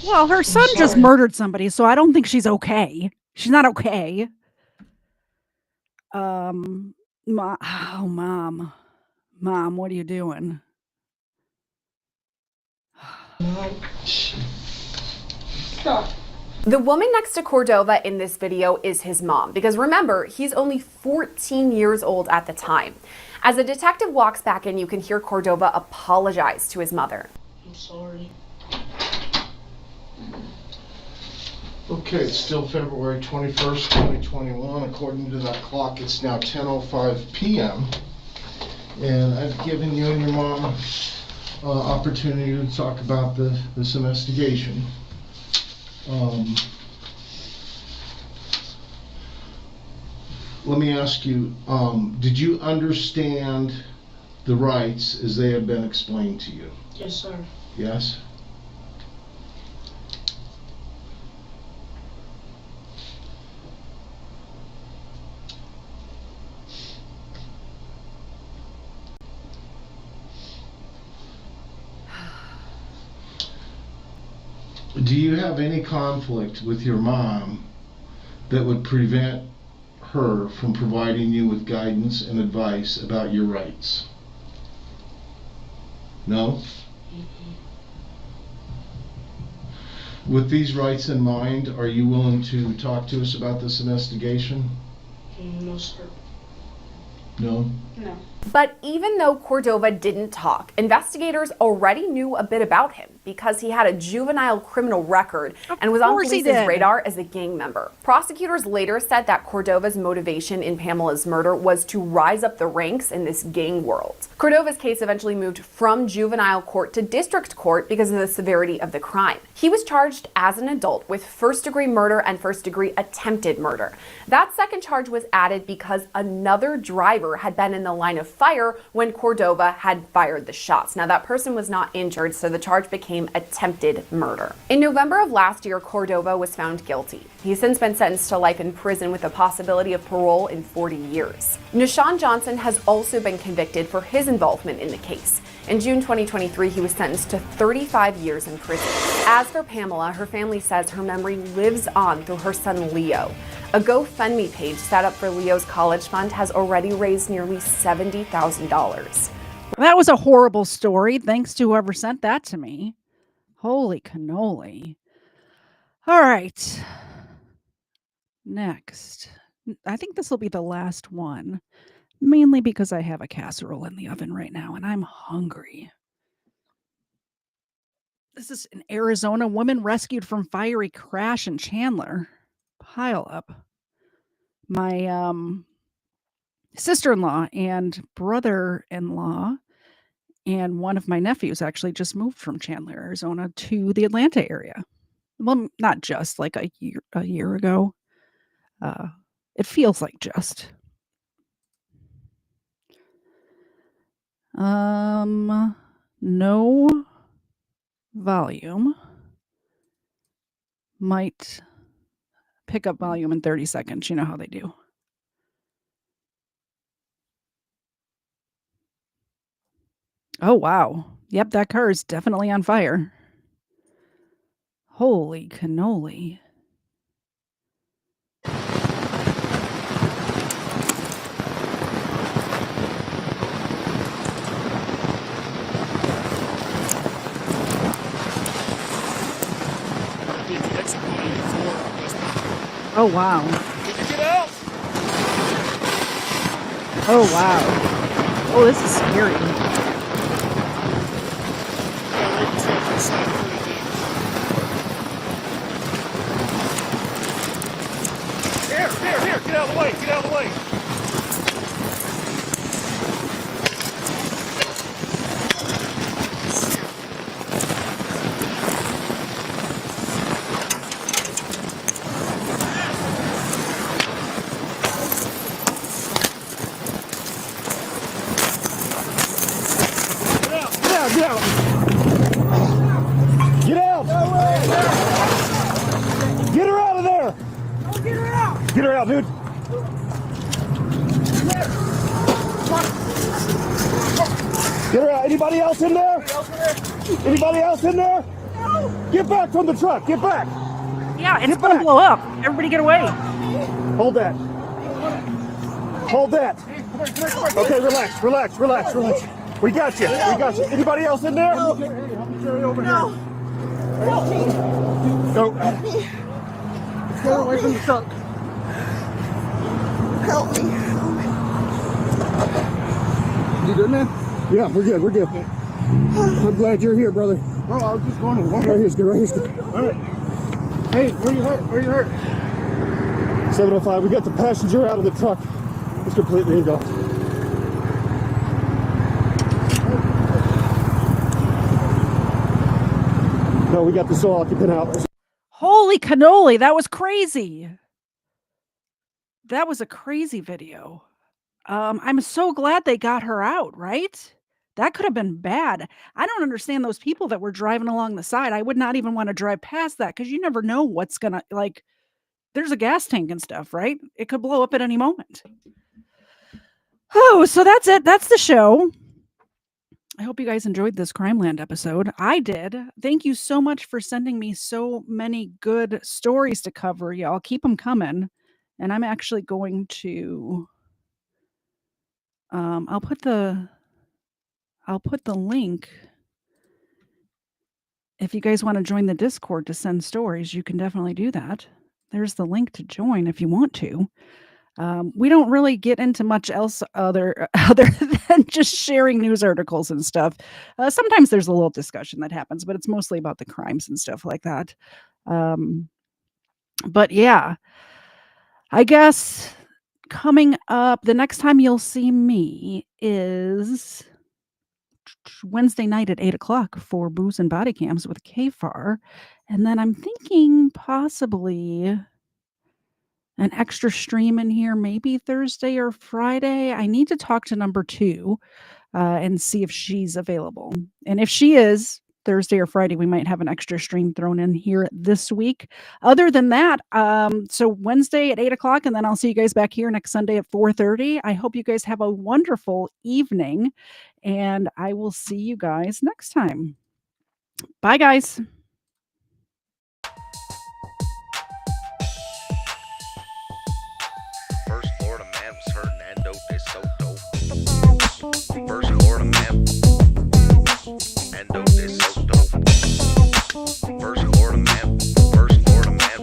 Well, her son just murdered somebody, so I don't think she's okay. She's not okay. Mom, what are you doing? Stop. The woman next to Cordova in this video is his mom, because remember, he's only 14 years old at the time. As a detective walks back in, you can hear Cordova apologize to his mother. I'm sorry. Okay, it's still February 21st, 2021. According to that clock, it's now 10:05 p.m. And I've given you and your mom opportunity to talk about this investigation. Let me ask you, did you understand the rights as they have been explained to you? Yes, sir. Yes? Do you have any conflict with your mom that would prevent her from providing you with guidance and advice about your rights? No? With these rights in mind, are you willing to talk to us about this investigation? No, sir. No? No. But even though Cordova didn't talk, investigators already knew a bit about him because he had a juvenile criminal record and was on police's radar as a gang member. Prosecutors later said that Cordova's motivation in Pamela's murder was to rise up the ranks in this gang world. Cordova's case eventually moved from juvenile court to district court because of the severity of the crime. He was charged as an adult with first-degree murder and first-degree attempted murder. That second charge was added because another driver had been in the line of fire when Cordova had fired the shots. Now, that person was not injured, so the charge became attempted murder. In November of last year, Cordova was found guilty. He's since been sentenced to life in prison with the possibility of parole in 40 years. Nishan Johnson has also been convicted for his involvement in the case. In June 2023, he was sentenced to 35 years in prison. As for Pamela, her family says her memory lives on through her son Leo. A GoFundMe page set up for Leo's college fund has already raised nearly $70,000. That was a horrible story. Thanks to whoever sent that to me. Holy cannoli. All right. Next. I think this will be the last one. Mainly because I have a casserole in the oven right now and I'm hungry. This is in Arizona. Woman rescued from fiery crash in Chandler. Pile up. My sister-in-law and brother-in-law and one of my nephews actually just moved from Chandler, Arizona to the Atlanta area. Well, not just, like a year ago. It feels like just. No volume. Might pick up volume in 30 seconds. You know how they do. Oh, wow. Yep, that car is definitely on fire. Holy cannoli. Oh, wow. Can you get out? Oh, wow. Oh, this is scary. Here, get out of the way, get out of the way. Get out! Get out! Get her out of there! Get her out! Get her out, dude! Get her out! Anybody else in there? Anybody else in there? Get back from the truck! Get back! Yeah, it's gonna blow up. Everybody get away. Hold that. Hold that. Okay, relax. We got you. Anybody else in there? No. Go. Let's go away from the truck. Help me. You good, man? Yeah, we're good. I'm glad you're here, brother. Bro, I was just going to walk. Right here's good. All right. Hey, where you hurt? 705, we got the passenger out of the truck. It's completely engulfed. No, we got the sole occupant out. Holy cannoli, that was crazy. That was a crazy video. I'm so glad they got her out, right? That could have been bad. I don't understand those people that were driving along the side. I would not even want to drive past that because you never know what's gonna, like, there's a gas tank and stuff, right? It could blow up at any moment. Oh, so that's it. That's the show. I hope you guys enjoyed this Crimeland episode. I did. Thank you so much for sending me so many good stories to cover, y'all. Keep them coming. And I'm actually going to I'll put the link. If you guys want to join the Discord to send stories, you can definitely do that. There's the link to join if you want to. We don't really get into much else other than just sharing news articles and stuff. Sometimes there's a little discussion that happens, but it's mostly about the crimes and stuff like that. But yeah, I guess coming up, the next time you'll see me is Wednesday night at 8:00 for Booze and Body Cams with KFAR. And then I'm thinking possibly an extra stream in here, maybe Thursday or Friday. I need to talk to number 2 and see if she's available. And if she is, Thursday or Friday, we might have an extra stream thrown in here this week. Other than that, so Wednesday at 8:00, and then I'll see you guys back here next Sunday at 4:30. I hope you guys have a wonderful evening, and I will see you guys next time. Bye, guys. First Florida man was Hernando de Soto. First Florida man, Hernando de Soto. First Florida man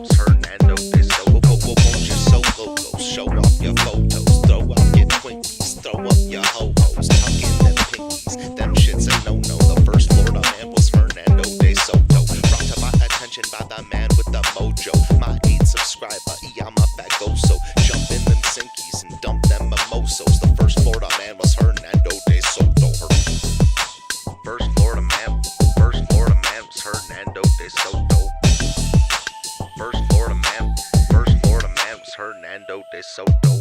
was Hernando de Soto. Won't you so loco? Show off your photos, throw out your Twinkies, throw up your ho-hos, tuck in them pinkies. Them shits a no-no. The first Florida man was Hernando de Soto. Brought to my attention by the man with the mojo. My 8 subscriber, I'm a fagoso. Jump in them sinkies and dump them mimosos. The first Florida man was Hernando de Soto. First Florida man was Hernando de Soto. First Florida man was Hernando de Soto.